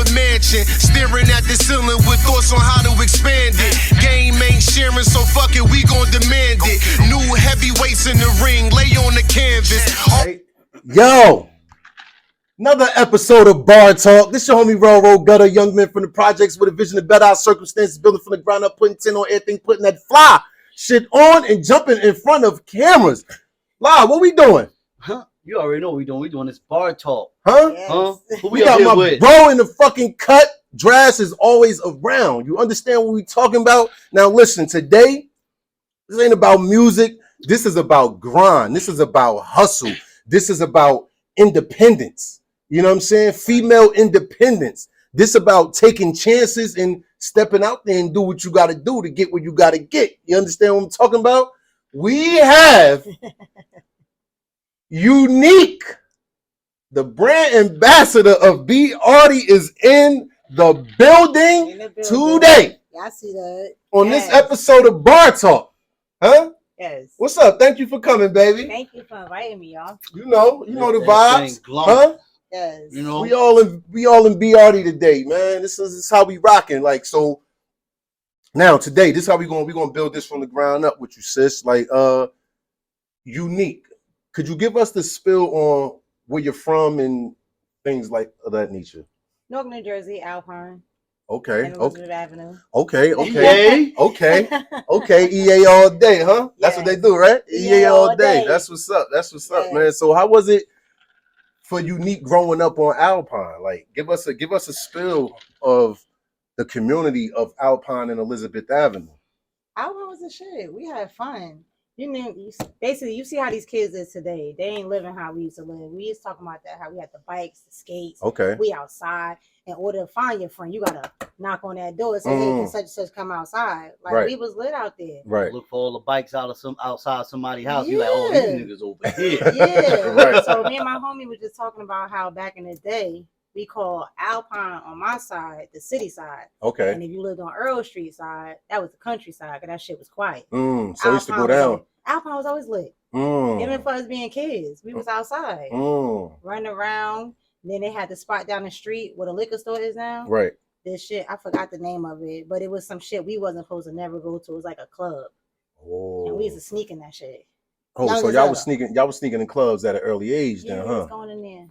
a mansion. Staring at the ceiling with thoughts on how to expand it. Game ain't sharing, so fuck it, we gon' demand it. New heavyweights in the ring, lay on the canvas. Hey, yo, another episode of Bartawk. This your homie Railroad Gutter, young men from the projects with a vision to better our circumstances, building from the ground up, putting 10 on everything, putting that fly shit on and jumping in front of cameras. Live, what we doing? Huh? You already know what we doing. We doing this Bartawk. Huh? Yes. Huh? Who We got my with? bro in the fucking cut. Drass is always around. You understand what we talking about? Now listen, today, this ain't about music. This is about grind. This is about hustle. This is about independence. You know what I'm saying? Female independence. This about taking chances and stepping out there and do what you got to do to get what you got to get. You understand what I'm talking about? We have Unique, the brand ambassador of Biardi, is in the building today. Yeah, I see that. On this episode of Bartawk. Huh? Yes. What's up? Thank you for coming, baby. Thank you for inviting me, y'all. You know the That vibes. thing glowing. Huh? Yes. You know? We all in Biardi today, man. This is how we rocking. Like, so now today, this is how we gonna build this from the ground up with you, sis. Like, Unique. Could you give us the spill on where you're from and things like of that nature? Newark, New Jersey, Alpine. Okay. And Elizabeth Avenue. Okay. Yay. Okay. EA all day, huh? That's what they do, right? EA all day. day. That's what's up. Yes. Man. So how was it for Unique growing up on Alpine? Like, give us a spill of the community of Alpine and Elizabeth Avenue. Alpine was the shit. We had fun. Basically, you see how these kids is today. They ain't living how we used to live. We used to talk about that, how we had the bikes, the skates. Okay. We outside. In order to find your friend, you gotta knock on that door and say, hey, can such and such come outside? Like, Right. we was lit out there. Right. Look for all the bikes outside somebody's house. You like, oh, these niggas over here. Yeah. Right. So me and my homie were just talking about how back in the day, we called Alpine on my side the city side. Okay. And if you lived on Earl Street side, that was the country side, because that shit was quiet. So I used to go down. Alpine was always lit. Even for us being kids, we was outside, running around. Then they had the spot down the street where the liquor store is now. Right. This shit, I forgot the name of it, but it was some shit we wasn't supposed to never go to. It was like a club. And we used to sneak in that shit. Oh, so y'all was sneaking in clubs at an early age then, Yeah, huh? we was going in there.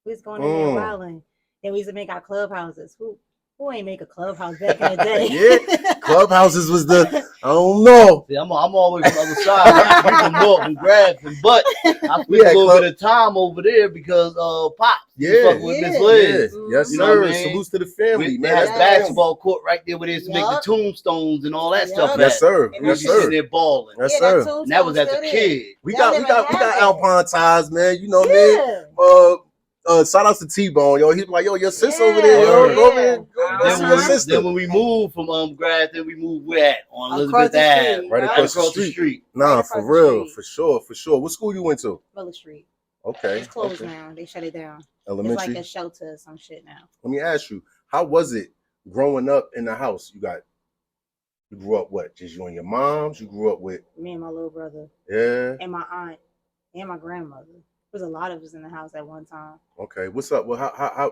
We was going in there wilding. Then we used to make our clubhouses. Who ain't make a clubhouse back in the day? Yeah, clubhouses was I don't know. See, I'm always on the other side. We can walk and grab them, but I spent a little bit of time over there because Pops. Yeah, with this Liz. Yes, You know sir. what I mean? Salutes to the family, They man. had basketball court right there where they used to make the tombstones and all that stuff. Yes, sir. And Yes, We sitting sir. there balling. Yes, sir. And that was as a kid. We Y'all got never had Alpine ties, man. You know what Yeah. I mean? Shout out to T-Bone, yo. He's like, yo, your sis over there, yo. Yeah. Go over go see your sister. Then when we moved from Grad, then we moved where at? On Across Elizabeth the Ave. street. Right across the street. Nah, Right across for the real, street. for sure. What school you went to? Miller Street. Okay. It's closed now. They shut it down. Elementary. It's like a shelter or some shit now. Let me ask you, how was it growing up in the house? You grew up what? Just you and your moms? You grew up with Me and my little brother. Yeah. And my aunt. And my grandmother. There was a lot of us in the house at one time. Okay. What's up? Well,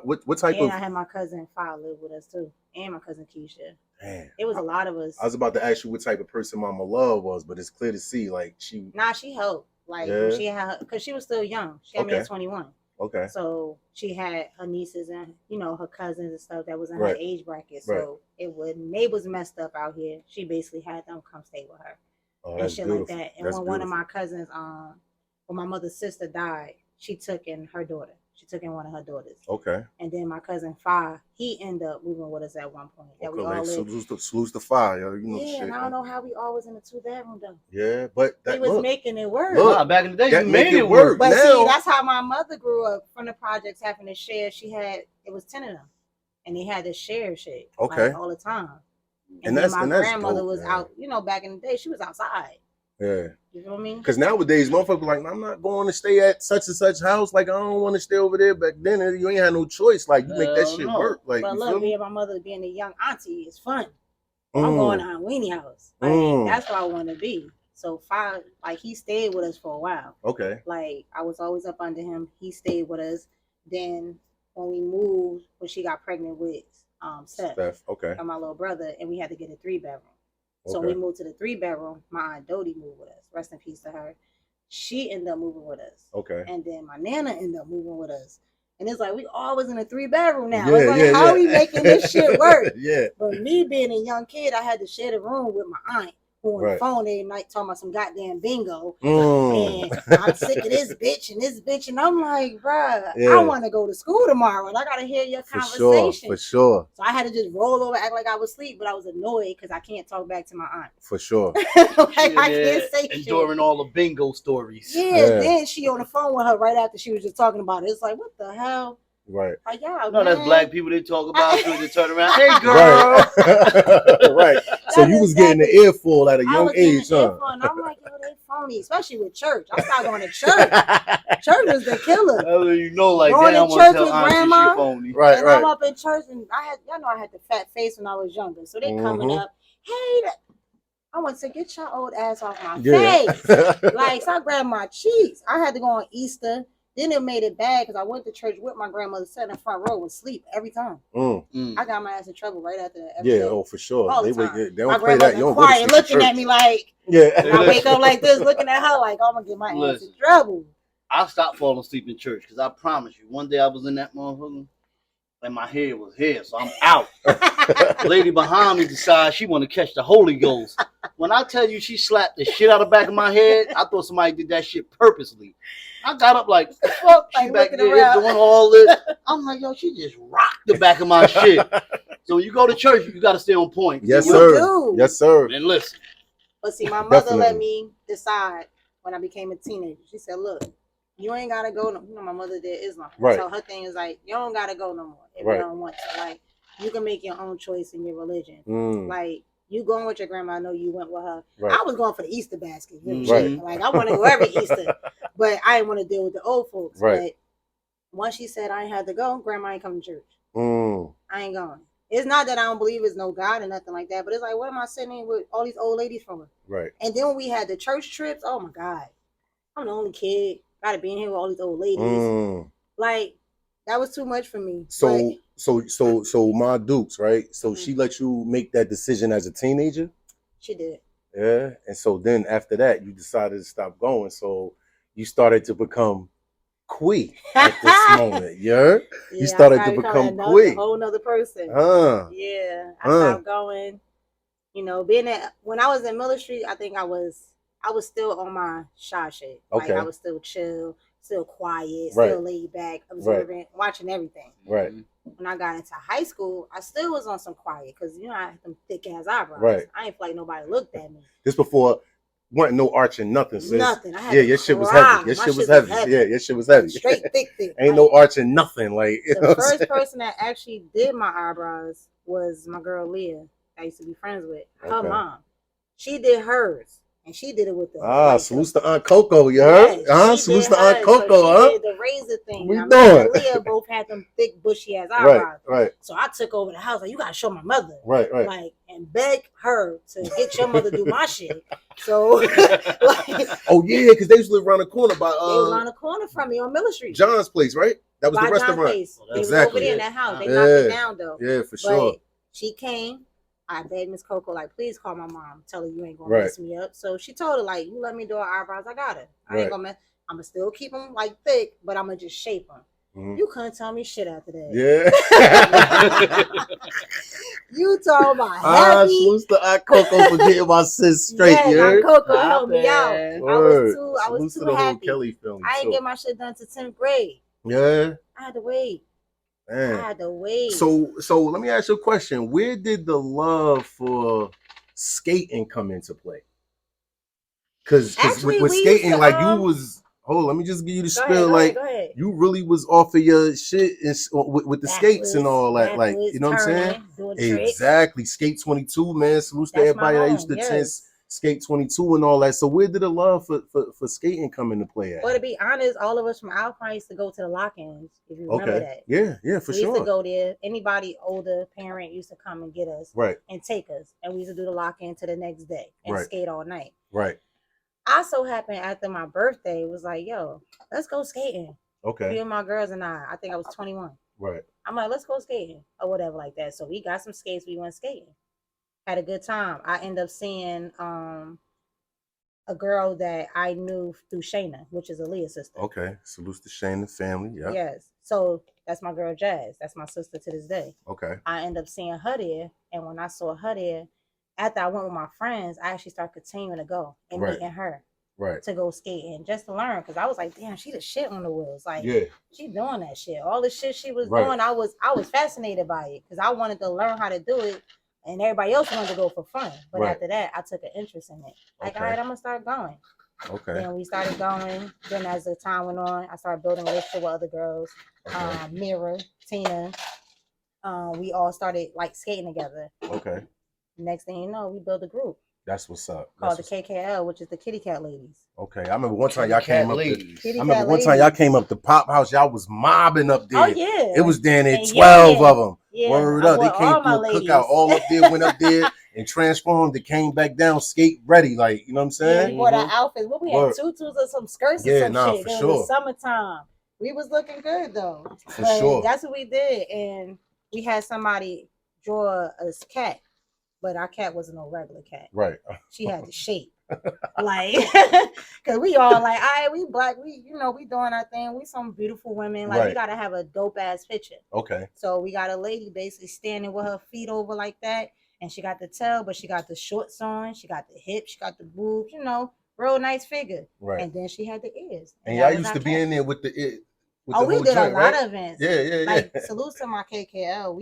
what type and of I had my cousin Fa live with us too. And my cousin Keisha. Damn. It was a lot of us. I was about to ask you what type of person Mama Love was, but it's clear to see like she helped. Like she had, because she was still young. She had me at 21. Okay. So she had her nieces and her cousins and stuff that was in her age bracket. So they was messed up out here. She basically had them come stay with her and shit beautiful. Like that. And when one of my cousins, when my mother's sister died, she took in her daughter. She took in one of her daughters. Okay. And then my cousin Fa, he ended up moving with us at one point. That we all salutes to Fa, yo. You know yeah, shit. and I don't know how we always in the 2-bedroom though. Yeah, but he was making it work. Look, back in the day, you made it work. But now, see, that's how my mother grew up from the projects having to share. It was 10 of them. And they had to share shit all the time. And then my grandmother was out, back in the day, she was outside. Yeah. You know what I mean? Because nowadays, motherfuckers like, I'm not going to stay at such and such house. Like, I don't want to stay over there. Back then, you ain't had no choice. Like, you make that shit work. Like, but look, me and my mother being a young auntie is fun. I'm going to Aunt Weenie house. Like, that's where I want to be. So, he stayed with us for a while. Okay. Like, I was always up under him. He stayed with us. Then when we moved, when she got pregnant with Steph, okay, and my little brother, and we had to get a 3-bedroom. So okay. we moved to the 3-bedroom. My Aunt Dodie moved with us. Rest in peace to her. She ended up moving with us. Okay. And then my Nana ended up moving with us. And it's like we always in a 3-bedroom now. Yeah, it's like, how are we making this shit work? Yeah. But me being a young kid, I had to share the room with my aunt, who on the phone every night talking about some goddamn bingo. And I'm sick of this bitch and this bitch. And I'm like, bruh, I want to go to school tomorrow and I got to hear your conversation. For sure. So I had to just roll over, act like I was asleep, but I was annoyed because I can't talk back to my aunt. For sure. I can't say shit. Enduring all the bingo stories. Yeah, then she on the phone with her right after she was just talking about it. It's like, what the hell? Right. Like, y'all, no, that's black people they talk about. So they turn around, hey girl. Right. So you was getting the earful at a young age, huh? And I'm like, yo, they phony, especially with church. I started going to church. Church was the killer. You know, like going damn, to church with grandma. Right, and I'm up in church, and I had the fat face when I was younger. So they coming up, hey. I want to get your old ass off my face. Like, stop grabbing my cheeks. I had to go on Easter. Then it made it bad because I went to church with my grandmother, sat in the front row and sleep every time. I got my ass in trouble right after that. Yeah, for sure. All they the time. They don't my play that. You don't quiet, looking at me like, and I wake up like this, looking at her like, I'm going to get my ass in trouble. I stopped falling asleep in church because I promise you, one day I was in that motherfucker and my head was here, so I'm out. The lady behind me decided she want to catch the Holy Ghost. When I tell you she slapped the shit out of the back of my head, I thought somebody did that shit purposely. I got up like, fuck, she back there doing all this. I'm like, yo, she just rocked the back of my shit. So when you go to church, you got to stay on point. Yes, sir. Yes, sir. And listen. But see, my mother let me decide when I became a teenager. She said, look, you ain't got to go. You know, my mother did Islam. Right. So her thing is like, you don't got to go no more if you don't want to. Like, you can make your own choice in your religion. Like, you going with your grandma, I know you went with her. Right. I was going for the Easter basket. Right. Like, I want to go every Easter. But I didn't want to deal with the old folks. Right. But once she said I ain't had to go, grandma ain't coming to church. I ain't going. It's not that I don't believe there's no God or nothing like that, but it's like, what am I sitting in with all these old ladies from? Right. And then when we had the church trips, oh my God. I'm the only kid. Gotta be in here with all these old ladies. Like, that was too much for me. So my Dukes, right? So she let you make that decision as a teenager? She did. Yeah. And so then after that, you decided to stop going. So you started to become queer at this moment. Yeah. You started to become queer. A whole nother person. Yeah. I stopped going. You know, when I was in military, I think I was still on my shy shit. Like, I was still chill, still quiet, still laid back, observing, watching everything. Right. When I got into high school, I still was on some quiet because, you know, I had them thick ass eyebrows. Right. I ain't feel like nobody looked at me. This before wasn't no arching, nothing, sis. Nothing. I had your shit was heavy. Your shit was heavy. Yeah, your shit was heavy. Straight thick. Ain't no arching, nothing. Like, you know the first person that actually did my eyebrows was my girl Leah. I used to be friends with. Her mom. She did hers. And she did it with the salute to Aunt Coco, you heard? Salute to Aunt Coco, She did the razor thing. We doing? Leah both had them thick, bushy ass eyebrows. Right. So I took over the house. Like, you gotta show my mother. Right. Like, and beg her to get your mother to do my shit. So, oh yeah, because they used to live around the corner by they was around the corner from me on Miller Street. John's place, right? That was by the restaurant. Place. They was over there in that house. They knocked it down though. Yeah, for sure. But she came. I begged Miss Coco, like, please call my mom. Tell her you ain't gonna mess me up. So she told her, like, you let me do her eyebrows. I got her. I ain't gonna mess. I'm gonna still keep them like thick, but I'm gonna just shape them. You couldn't tell me shit after that. Yeah. You talking about happy. Salute to Aunt Coco for getting my sis straight. Aunt Coco helped me out. I was too happy. Kelly film I didn't get my shit done to 10th grade. Yeah. I had to wait. Man. I had to wait. So let me ask you a question. Where did the love for skating come into play? Because with skating, like you was, let me just give you the spiel. Go ahead. You really was off of your shit with the skates and all that. Like, you know what I'm saying? Exactly. Skate 22, man. Salute to everybody that used to test Skate 22 and all that. So where did the love for skating come into play at? Well, to be honest, all of us from Alpine used to go to the lock-ins, if you remember that. Yeah, for sure. We used to go there. Anybody older parent used to come and get us and take us. And we used to do the lock-in to the next day and skate all night. Right. I so happened after my birthday was like, yo, let's go skating. Okay. Me and my girls and I think I was 21. Right. I'm like, let's go skating or whatever like that. So we got some skates. We went skating. Had a good time. I ended up seeing a girl that I knew through Shayna, which is Aaliyah's sister. Okay. Salute to Shayna family. Yeah. Yes. So that's my girl Jazz. That's my sister to this day. Okay. I ended up seeing her there. And when I saw her there, after I went with my friends, I actually started continuing to go and meeting her. Right. To go skating just to learn. Because I was like, damn, she the shit on the wheels. Like, yeah, she doing that shit. All the shit she was doing, I was fascinated by it. Because I wanted to learn how to do it. And everybody else wanted to go for fun. But after that, I took an interest in it. Like, all right, I'm going to start going. Okay. Then we started going. Then as the time went on, I started building a relationship with other girls. Mira, Tina. We all started, like, skating together. Okay. Next thing you know, we built a group. That's what's up. Called the KKL, which is the Kitty Cat Ladies. Okay. I remember one time y'all came up to Pop House. Y'all was mobbing up there. Oh, yeah. It was down there, 12 of them. Yeah, word up. They came through a cookout all up there, went up there and transformed. They came back down, skate ready. Like, you know what I'm saying? Yeah, we wore our outfits. What we had tutus or some skirts or some shit. For it sure. was summertime. We was looking good though. For sure. That's what we did. And we had somebody draw a cat, but our cat wasn't no regular cat. Right. She had the shape. Like, cause we all like, all right, we black, we we doing our thing. We some beautiful women. Like, we gotta have a dope ass picture. Okay. So we got a lady basically standing with her feet over like that, and she got the tail, but she got the shorts on, she got the hips, she got the boobs, real nice figure. Right. And then she had the ears. And y'all used to be in there with the it. We did a lot of events. Yeah. Like, salute to my KKL.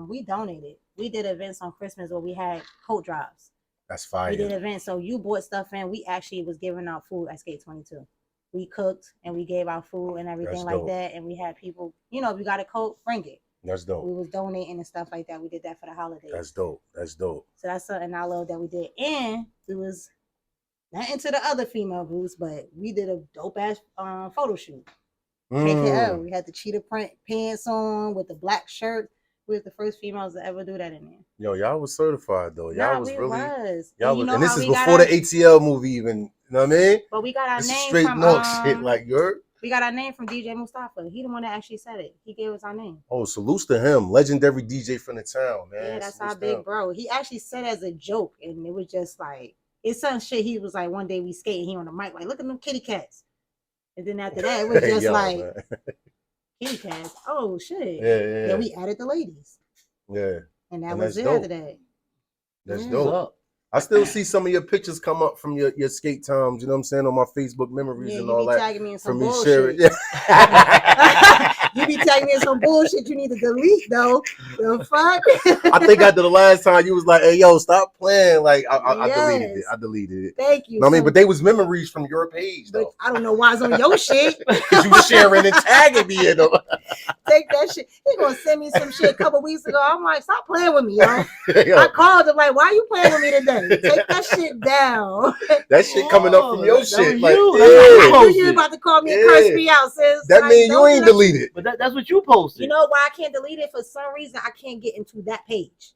We donated. We did events on Christmas where we had coat drops. That's fire. We did events. So you bought stuff in. We actually was giving out food at Skate 22. We cooked and we gave out food and everything like that. And we had people, if you got a coat, bring it. That's dope. We was donating and stuff like that. We did that for the holidays. That's dope. So that's something I love that we did. And it was not into the other female groups, but we did a dope ass photo shoot. KKL. We had the cheetah print pants on with the black shirt. We were the first females to ever do that in there. Yo, y'all was certified though. Y'all was really. Y'all and was, and this is before the ATL movie even. You know what I mean? But we got our name straight from North shit. Like we got our name from DJ Mustafa. He the one that actually said it. He gave us our name. Oh, salutes to him, legendary DJ from the town, man. Yeah, that's our big bro. He actually said it as a joke, and it was just like it's some shit. He was like, one day we skating, he on the mic like, look at them kitty cats. And then after that, it was just kitty cats. Oh shit. Yeah. Then we added the ladies. Yeah. And that was it after that. That's dope. I still see some of your pictures come up from your skate times, you know what I'm saying, on my Facebook memories and all that. Tagging me in some bullshit. You be tagging me in some bullshit you need to delete though. The fuck? I think after the last time you was like, hey yo, stop playing. Like I deleted it. Thank you. I mean, but they was memories from your page though. I don't know why it's on your shit. Because you were sharing and tagging me in them. Take that shit. He gonna send me some shit a couple weeks ago. I'm like, stop playing with me, yo. I called him like, why you playing with me today? Take that shit down. That shit coming up from your shit. Like, you about to call me and curse me out, sis. That means you ain't deleted. But that's what you posted. You know why I can't delete it? For some reason, I can't get into that page.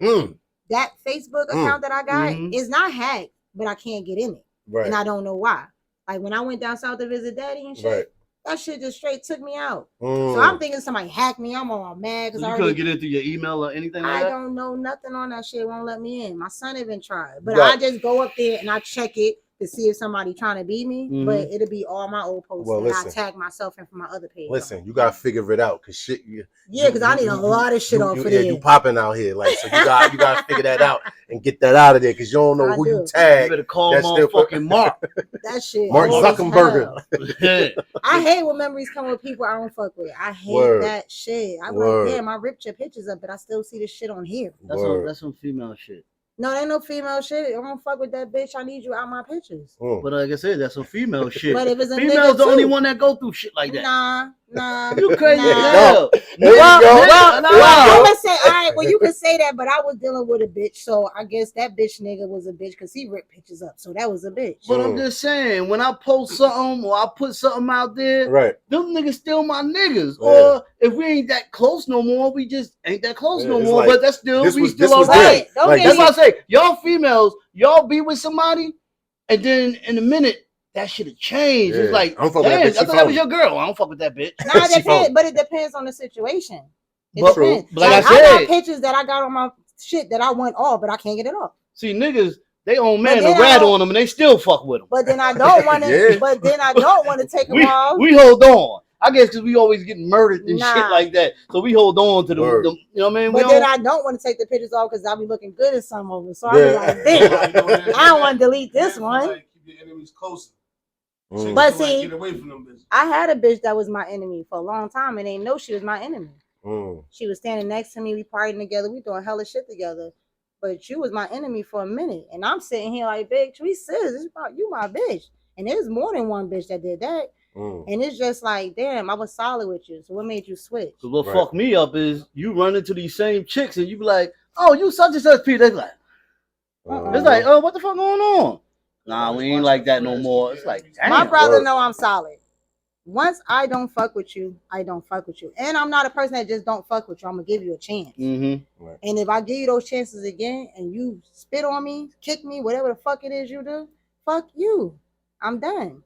That Facebook account that I got is not hacked, but I can't get in it. Right. And I don't know why. Like when I went down south to visit Daddy and shit, that shit just straight took me out. So I'm thinking somebody hacked me. I'm all mad because you couldn't get into your email or anything like that? I don't know nothing on that shit. It won't let me in. My son even tried. But I just go up there and I check it to see if somebody trying to beat me. But it'll be all my old posts. And I tag myself in from my other page. Listen, you got to figure it out. Because shit. Because I need a lot of shit off of there. You popping out here. Like, so you got to figure that out and get that out of there. Because you don't know who you tag. You better call motherfucking Mark. That shit. Mark Zuckerberg. I hate when memories come with people I don't fuck with. I hate that shit. I'm like, damn, I ripped your pictures up, but I still see this shit on here. That's some female shit. No, there ain't no female shit. I don't fuck with that bitch. I need you out my pictures. But like I said, that's some female shit. But if it's a female's the only one that go through shit like that. Nah. You crazy as Well, hell. I'm gonna say, all right, well, you can say that, but I was dealing with a bitch, so I guess that bitch nigga was a bitch because he ripped pictures up, so that was a bitch. But I'm just saying, when I post something or I put something out there, them niggas still my niggas. Yeah. Or if we ain't that close no more, we just ain't that close no more. Like, but that's still, we still alright. Like, that's what I say. Y'all females, y'all be with somebody, and then in a minute, that should have changed. Yeah. It's like, damn, I thought that was your girl. I don't fuck with that bitch. Nah, it depends, but it depends on the situation. It depends. But like I I got said, pictures that I got on my shit that I want off, but I can't get it off. See, niggas, they own man a rat on them and they still fuck with them. But then I don't want to. Yeah. But then I don't want to take them off. We hold on. I guess because we always getting murdered and shit like that, so we hold on to them. You know what I mean? But then I don't want to take the pictures off because I'll be looking good in some of them. So I'll be like, damn, I don't want to delete this one. Keep your enemies closer. But see, get away from them bitches. I had a bitch that was my enemy for a long time and they know she was my enemy. Mm. She was standing next to me. We partying together. We doing hella shit together. But you was my enemy for a minute. And I'm sitting here like, bitch, we sis. You my bitch. And there's more than one bitch that did that. Mm. And it's just like, damn, I was solid with you. So what made you switch? So what fucked me up is you run into these same chicks and you be like, oh, you such and such people. They're like, it's like, oh, what the fuck going on? Nah, we ain't like that no more. It's like, damn. My brother know I'm solid. Once I don't fuck with you, I don't fuck with you. And I'm not a person that just don't fuck with you. I'm going to give you a chance. Mm-hmm. Right. And if I give you those chances again and you spit on me, kick me, whatever the fuck it is you do, fuck you. I'm done.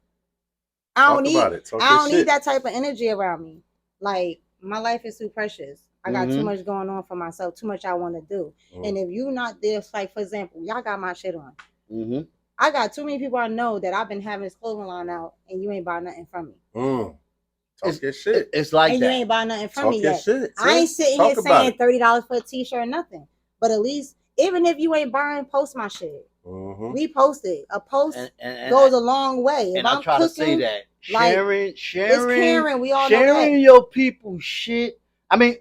I don't need that type of energy around me. Like, my life is too precious. I got too much going on for myself, too much I want to do. And if you not there, like, for example, y'all got my shit on. Mm-hmm. I got too many people I know that I've been having this clothing line out and you ain't buy nothing from me. Talk your shit. It's like and that. you ain't buy nothing from me yet. Shit, I ain't sitting here saying $30 for a t-shirt or nothing. But at least, even if you ain't buying, post my shit. Mm-hmm. Repost it. A post goes a long way. And I'm trying to say that. Sharing. It's caring. We all know that. Sharing your people's shit. I mean,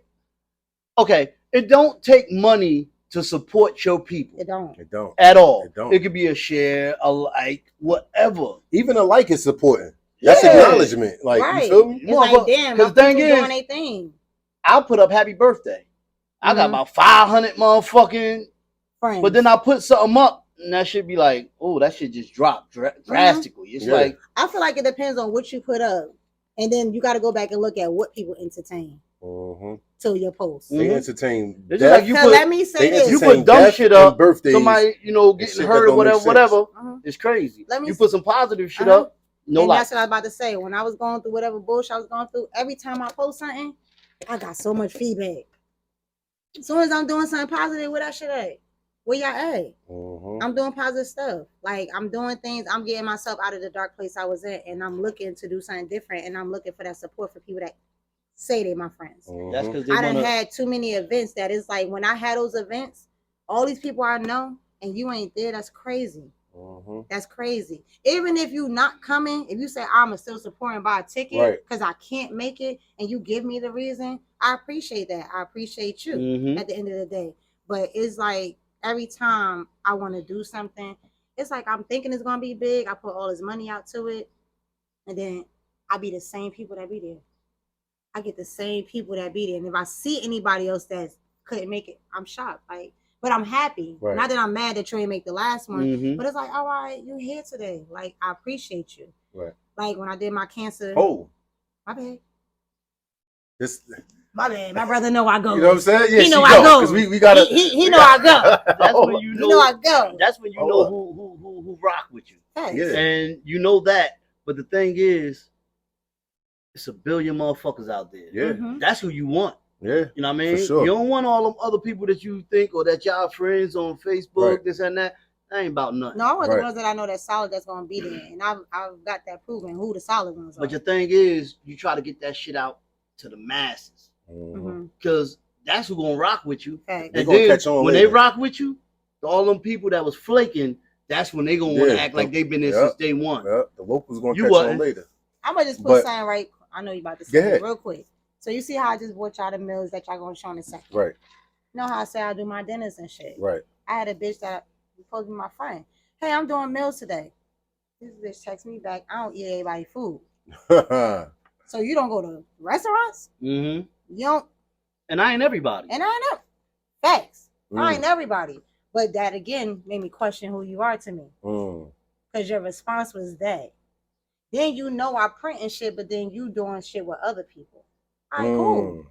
okay, it don't take money to support your people. It don't at all. It could be a share, a like, whatever. Even a like is supporting. That's acknowledgement. Like, right. You feel me? It's like, damn, because the thing is, doing their thing. I'll put up happy birthday. I got about 500 motherfucking friends. But then I put something up and that should be like, oh, that shit just dropped drastically. It's like, I feel like it depends on what you put up. And then you got to go back and look at what people entertain. To your post. They entertain. Like you put, let me say this. You put dumb shit up, somebody, getting hurt or whatever. It's crazy. You put some positive shit up, and that's what I was about to say. When I was going through whatever bullshit I was going through, every time I post something, I got so much feedback. As soon as I'm doing something positive, where that shit at? Where y'all at? I'm doing positive stuff. Like, I'm doing things. I'm getting myself out of the dark place I was in, and I'm looking to do something different, and I'm looking for that support for people that say they my friends. That's because I done had too many events that it's like when I had those events, all these people I know and you ain't there, that's crazy. That's crazy. Even if you not coming, if you say I'm still supporting by a ticket because I can't make it and you give me the reason, I appreciate that. I appreciate you at the end of the day. But it's like every time I want to do something, it's like I'm thinking it's gonna be big. I put all this money out to it, and then I be the same people that be there. I get the same people that be there. And if I see anybody else that couldn't make it, I'm shocked. Like, but I'm happy. Right. Not that I'm mad that you didn't make the last one, but it's like, all right, you're here today. Like, I appreciate you. Right. Like when I did my cancer. Oh. My bad. My bad. My brother know I go. You know what I'm saying? Yeah, he know I go. Because we gotta. He know I go. That's when you know I go. That's when you know who rock with you. Yeah. And you know that. But the thing is, it's a billion motherfuckers out there. Yeah. That's who you want. Yeah. You know what I mean? Sure. You don't want all them other people that you think or that y'all friends on Facebook, this and that. That ain't about nothing. No, I want the ones that I know that's solid that's gonna be there. And I've got that proven who the solid ones are. But your thing is you try to get that shit out to the masses. Because that's who gonna rock with you. Okay. And then when they rock with you, all them people that was flaking, that's when they gonna want to act like they've been there since day one. The locals gonna catch on later. I'm gonna just put something right. I know you about to say it real quick. So you see how I just bought y'all the meals that y'all gonna show in a second. Right. You know how I say I do my dinners and shit. Right. I had a bitch that was supposed to be my friend. Hey, I'm doing meals today. This bitch texts me back. I don't eat everybody food. So you don't go to restaurants? You don't. And I ain't everybody. And I ain't know. Facts. I ain't everybody. But that again made me question who you are to me. Because your response was that. Then you know I print and shit, but then you doing shit with other people. All right, cool.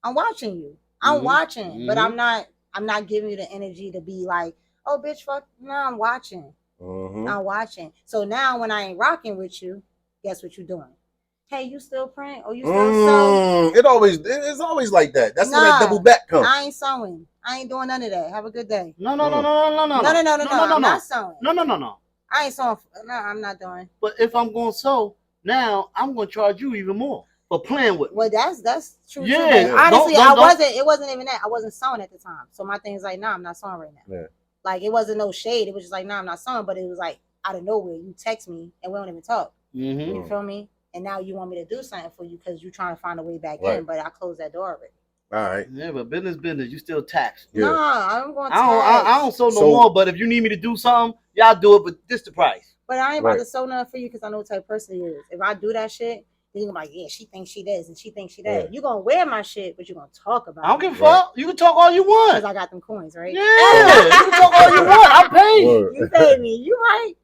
I'm watching you. I'm watching, but I'm not giving you the energy to be like, oh bitch, fuck. No, I'm watching. I'm watching. So now when I ain't rocking with you, guess what you're doing? Hey, you still print or you still sew? It's always like that. That's where that double back comes. I ain't sewing. I ain't doing none of that. Have a good day. No. No. I'm not sewing. No. I ain't sewing. No, I'm not doing. But if I'm going to sew, now I'm going to charge you even more for playing with me. Well, that's true. Yeah. Too. Honestly, I wasn't. It wasn't even that. I wasn't sewing at the time. So my thing is like, nah, I'm not sewing right now. Yeah. Like it wasn't no shade. It was just like, nah, I'm not sewing. But it was like out of nowhere, you text me and we don't even talk. Mm-hmm. You feel me? And now you want me to do something for you because you're trying to find a way back in. But I closed that door already. All right. Yeah, but business. You still taxed. Yeah. Nah, I'm going to I don't sew no more. But if you need me to do something, y'all do it. But this the price. But I ain't about to sew nothing for you because I know what type of person you is. If I do that shit, then you're like, yeah, she thinks she does and she thinks she does. Yeah. You're going to wear my shit, but you're going to talk about it. I don't give a fuck. You can talk all you want. Because I got them coins, right? Yeah, you can talk all you want. I pay you. You pay me. You right.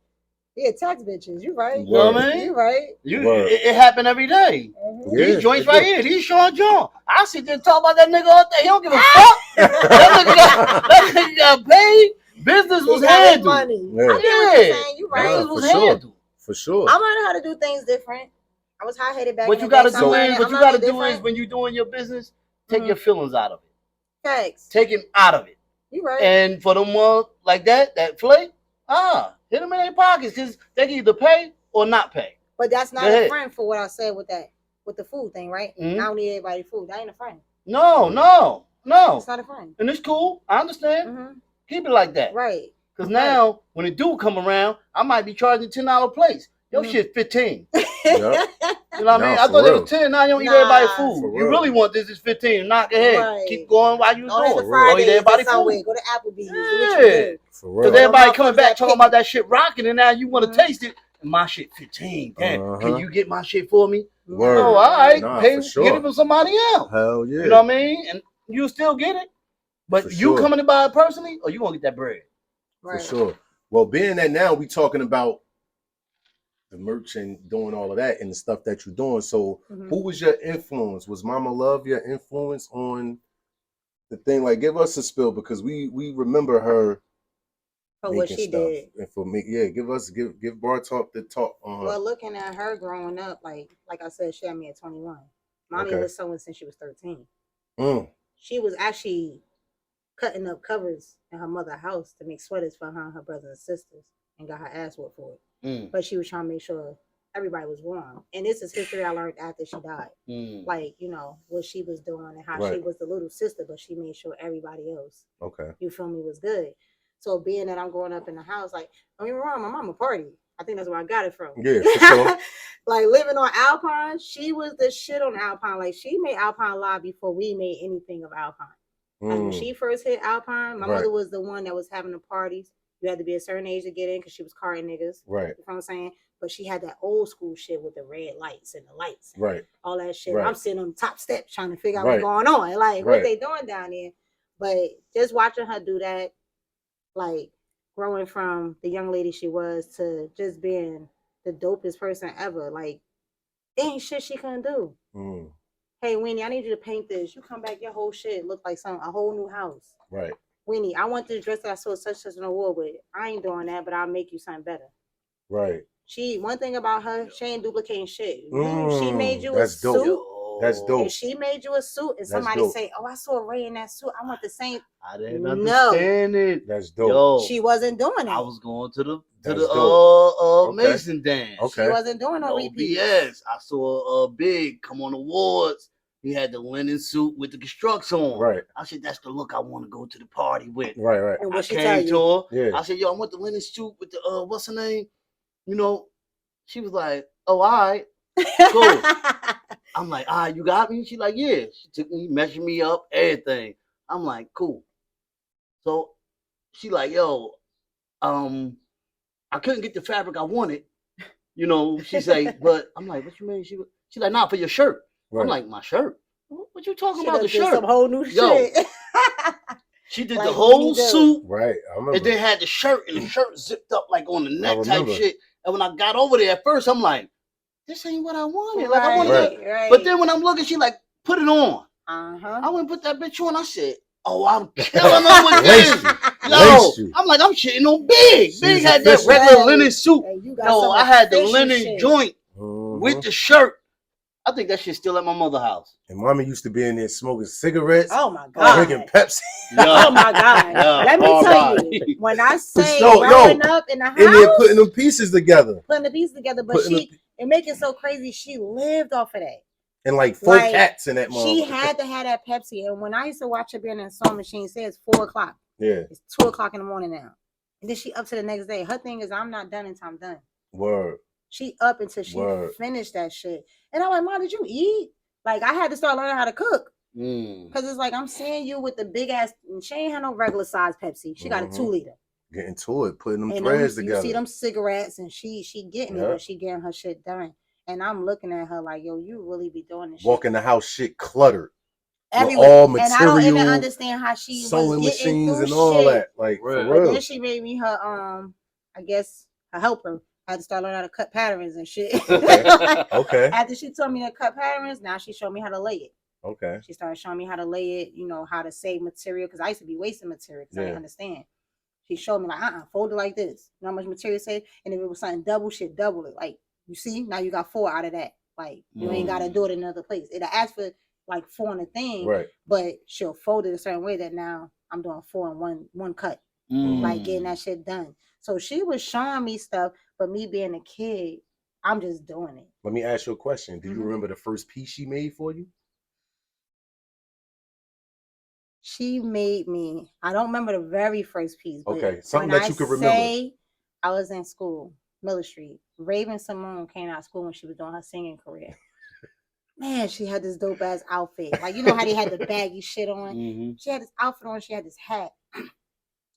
Yeah, tax bitches. You right. You know what I mean? You right. It happen every day. Mm-hmm. These joints right here. These Sean John. I sit there and talk about that nigga all day. He don't give a fuck. that nigga got paid. Business was handled. Money. Yeah. You right. Business was handled. For sure. I learned how to do things different. I was hot-headed back What in you the gotta day, do is when you're doing your business, take your feelings out of it. Facts. Take it out of it. You right. And for them ones like that flay, hit them in their pockets because they can either pay or not pay. But that's not a friend for what I said with the food thing, right? Mm-hmm. I don't need everybody food. That ain't a friend. No. It's not a friend. And it's cool. I understand. Mm-hmm. Keep it like that. Right. Because now, when it do come around, I might be charging $10 plates. Your shit 15. Yep. You know what I mean? I thought it was 10. Now you don't eat everybody food. You really want this is 15. Knock your head. Right. Keep going while you doing. Don't eat everybody food. Go to Applebee's. Yeah. Because everybody coming back talking about that shit rocking, and now you want to taste it. And my shit 15. Damn. Can you get my shit for me? Word. Oh, all right. Get it from somebody else. Hell yeah. You know what I mean? And you still get it. But you coming to buy it personally, or you gonna get that bread? Right. For sure. Well, being that now we talking about the merch and doing all of that and the stuff that you're doing. So who was your influence? Was Mama Love your influence on the thing? Like, give us a spill because we remember her for what she did. And for me, give Bartawk the talk on her. Well, looking at her growing up, like I said, she had me at 21. Mommy was sewing since she was 13. She was actually cutting up covers in her mother's house to make sweaters for her and her brothers and sisters and got her ass whooped for it. But she was trying to make sure everybody was warm. And this is history I learned after she died. Like, what she was doing and how she was the little sister, but she made sure everybody else, you feel me, was good. So being that I'm growing up in the house, like, don't get me wrong, my mama party. I think that's where I got it from. Yeah, for sure. Like living on Alpine, she was the shit on Alpine. Like she made Alpine live before we made anything of Alpine. Like when she first hit Alpine, my mother was the one that was having the parties. You had to be a certain age to get in because she was carting niggas. Right. You know what I'm saying? But she had that old school shit with the red lights and the lights. And all that shit. I'm sitting on the top steps trying to figure out what's going on. Like, what they doing down there? But just watching her do that, like growing from the young lady she was to just being the dopest person ever. Like, there ain't shit she couldn't do. Hey, Winnie, I need you to paint this. You come back, your whole shit look like a whole new house. Right. Winnie, I want this dress that I saw such an award with. I ain't doing that, but I'll make you something better. Right. One thing about her, she ain't duplicating shit. She made you a suit. Dope. That's dope. And she made you a suit, and somebody say, "Oh, I saw Ray in that suit. I want the same." I didn't understand it. That's dope. Yo, she wasn't doing it. I was going to the Mason dance. Okay. She wasn't doing no repeat. BS. I saw Big come on awards. He had the linen suit with the constructs on. Right. I said, that's the look I want to go to the party with. Right. And I came to her. Yeah. I said, yo, I want the linen suit with the what's her name? She was like, oh, all right. Cool. I'm like, all right, you got me? She's like, yeah. She took me, measured me up, everything. I'm like, cool. So she like, yo, I couldn't get the fabric I wanted. She say, but I'm like, what you mean? She like, nah, for your shirt. Right. I'm like, my shirt? What you talking about? The shirt? Some whole new shit. She did the whole suit. Right. I remember. And then had the shirt, and the shirt zipped up like on the neck type shit. And when I got over there at first, I'm like, this ain't what I wanted. Like I wanted that. But then when I'm looking, she like, put it on. I went and put that bitch on. I said, oh, I'm killing her with this. Yo, I'm like, I'm shitting on Big. Big had that regular linen suit. Yo, I had the linen joint with the shirt. I think that shit's still at my mother's house. And mommy used to be in there smoking cigarettes. Oh my God. Drinking Pepsi. Oh my God. Let me tell you, when I say growing up in the house, in there putting them pieces together. But it make it so crazy. She lived off of that. And like 4 cats in that moment. She had to have that Pepsi. And when I used to watch her be in that sewing machine, it says 4 o'clock. Yeah. It's 2 o'clock in the morning now. And then she up to the next day. Her thing is, I'm not done until I'm done. Word. She up until she finished that shit. And I'm like, Mom, did you eat? Like, I had to start learning how to cook. Because it's like, I'm seeing you with the big ass, and she ain't had no regular size Pepsi. She got a 2 liter. Getting to it, putting them threads together. You see them cigarettes, and she getting it, but she getting her shit done. And I'm looking at her like, yo, you really be doing this shit. Walking the house shit cluttered. Everywhere. All material. And I don't even understand how she sewing was getting machines through and all shit. that. Like, for real. But then she made me her, I guess, her helper. I had to start learning how to cut patterns and shit. Okay. After she taught me to cut patterns, now she showed me how to lay it. Okay. She started showing me how to lay it, how to save material. Because I used to be wasting material because I didn't understand. She showed me like, fold it like this. You know how much material save? And if it was something double, shit, double it. Like, you see? Now you got 4 out of that. Like, you ain't got to do it in another place. It'll ask for like 4 in a thing. Right. But she'll fold it a certain way that now I'm doing 4 in one cut. Like, getting that shit done. So she was showing me stuff, but me being a kid, I'm just doing it. Let me ask you a question. Do you remember the first piece she made for you? She made me, I don't remember the very first piece. But okay, something that you could remember. I was in school, Miller Street. Raven Simone came out of school when she was doing her singing career. Man, she had this dope ass outfit. Like, you know how they had the baggy shit on? She had this outfit on, she had this hat.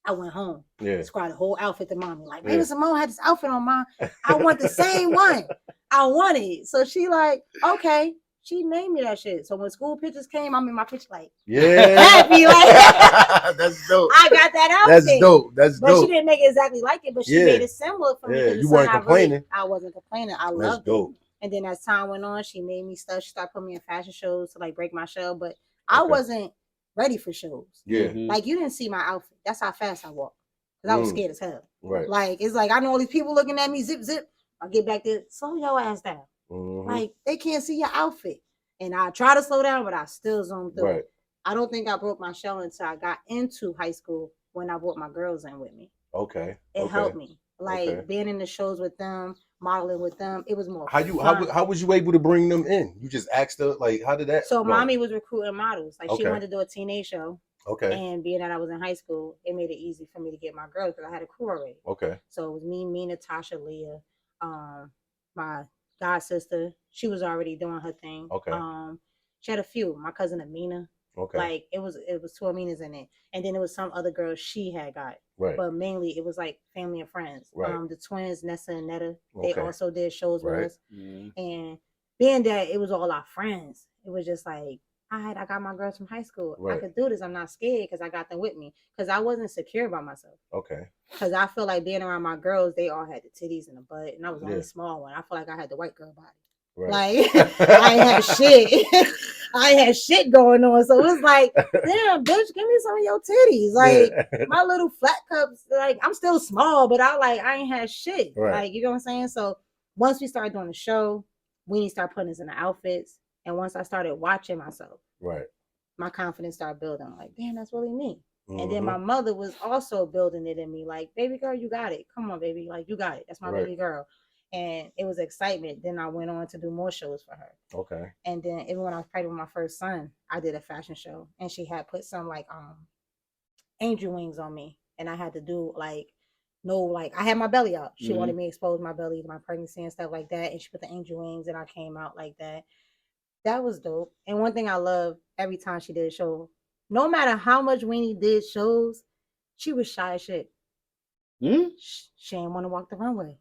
I went home. Yeah. Described the whole outfit to mommy. Like, Raven Simone had this outfit on, Mom. I want the same one. I want it. So she like, okay. She made me that shit. So when school pictures came, I'm in my picture like, happy. Like, that's dope. I got that outfit. That's dope. That's dope. But she didn't make it exactly like it, but she made it similar for me. Yeah, you weren't complaining. I wasn't complaining. I loved it. And then as time went on, she made me stuff. She started putting me in fashion shows to like break my shell, but I wasn't ready for shows. Yeah. Like, you didn't see my outfit. That's how fast I walked. Because I was scared as hell. Right. Like, it's like, I know all these people looking at me, zip, zip. I get back there, slow your ass down. Like, they can't see your outfit. And I try to slow down, but I still zone through. Right. I don't think I broke my shell until I got into high school when I brought my girls in with me. Okay. It helped me. Like, being in the shows with them, modeling with them, it was more How was you able to bring them in? You just asked her, like, how did that So mommy was recruiting models. Like, she wanted to do a teenage show. Okay. And being that I was in high school, it made it easy for me to get my girls because I had a crew already. Okay. So it was me, Natasha, Leah, my god sister. She was already doing her thing. Okay. She had a few. My cousin Amina. Okay. Like, it was 2 Aminas in it, and then it was some other girls she had got. Right. But mainly it was like family and friends. Right. The twins Nessa and Netta. They also did shows with us. And being that it was all our friends, it was just like, I got my girls from high school. Right. I could do this. I'm not scared because I got them with me. Because I wasn't secure about myself. Okay. Because I feel like being around my girls, they all had the titties and the butt, and I was the only small one. I feel like I had the white girl body. Right. Like, I ain't had shit. I had shit going on. So it was like, damn, bitch, give me some of your titties. Like, my little flat cups, like, I'm still small, but I ain't had shit. Right. Like, you know what I'm saying? So once we started doing the show, we need to start putting us in the outfits. And once I started watching myself, my confidence started building. Like, damn, that's really me. And then my mother was also building it in me. Like, baby girl, you got it. Come on, baby. Like, you got it. That's my baby girl. And it was excitement. Then I went on to do more shows for her. Okay. And then even when I was pregnant with my first son, I did a fashion show. And she had put some like angel wings on me. And I had to do I had my belly out. She wanted me to expose my belly to my pregnancy and stuff like that. And she put the angel wings and I came out like that. That was dope. And one thing I love, every time she did a show, no matter how much Weenie did shows, she was shy as shit. She didn't want to walk the runway.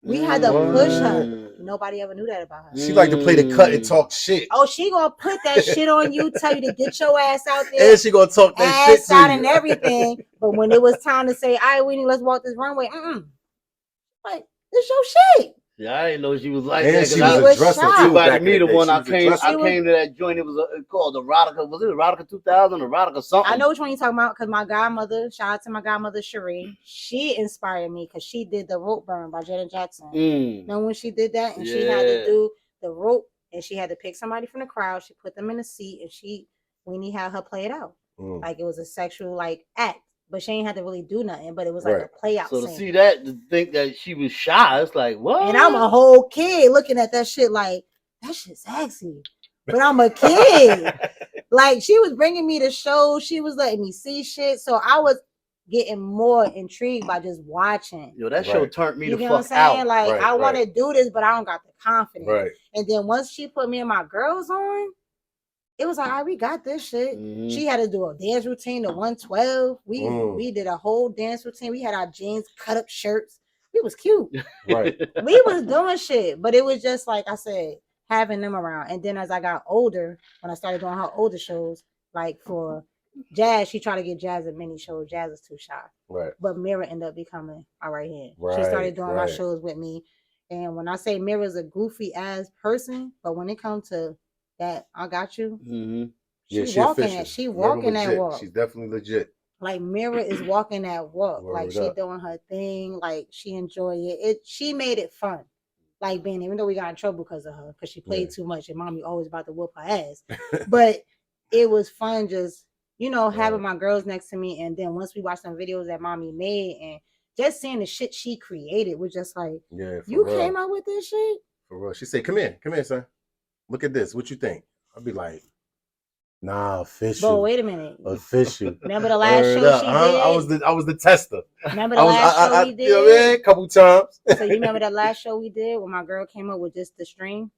We had to push her. Nobody ever knew that about her. She like to play the cut and talk shit. Oh, she gonna put that shit on you, tell you to get your ass out there. And she gonna talk that shit to out you. And everything. But when it was time to say, all right, Weenie, let's walk this runway. Like, this your shit. Yeah, I didn't know she was like and that. She was a dresser too. Everybody me the one I came to that joint. It was called Erotica. Was it Erotica 2000? Erotica something? I know which one you're talking about because my godmother, shout out to my godmother Cherie, she inspired me because she did the rope burn by Janet Jackson. Now when she did that and she had to do the rope and she had to pick somebody from the crowd. She put them in a seat, and Weenie had her play it out. Like it was a sexual like act, but she ain't had to really do nothing. But it was like a play out. So to scene. see that, to think that she was shy, it's like what? And I'm a whole kid looking at that shit like that shit's sexy, but I'm a kid. Like she was bringing me to shows, she was letting me see shit, so I was getting more intrigued by just watching. Yo, that show turned me you the know fuck what I'm saying? out. Like I want to do this, but I don't got the confidence. Right. And then once she put me and my girls on, it was like, all right, we got this shit. She had to do a dance routine to 112. We did a whole dance routine. We had our jeans, cut up shirts. We was cute. Right. We was doing shit, but it was just like I said, having them around. And then as I got older, when I started doing her older shows, like for Jazz, she tried to get Jazz at many shows. Jazz is too shy. Right. But Mira ended up becoming our right hand. Right. She started doing my shows with me. And when I say Mira's a goofy ass person, but when it comes to that, I got you. She walking that walk. She's definitely legit. Like Mira is walking that walk. Word like she up. doing her thing. Like she enjoy it. She made it fun. Like being, even though we got in trouble because of her, because she played too much and mommy always about to whoop her ass. But it was fun just, having my girls next to me. And then once we watched some videos that mommy made and just seeing the shit she created was just like, you came out with this shit? For real. She said, come here, son. Look at this. What you think? I'll be like, nah, official. But wait a minute. Official. Remember the last show she did? I was the tester. Remember the last show we did? You know what I mean? A couple times. So you remember that last show we did when my girl came up with just the string?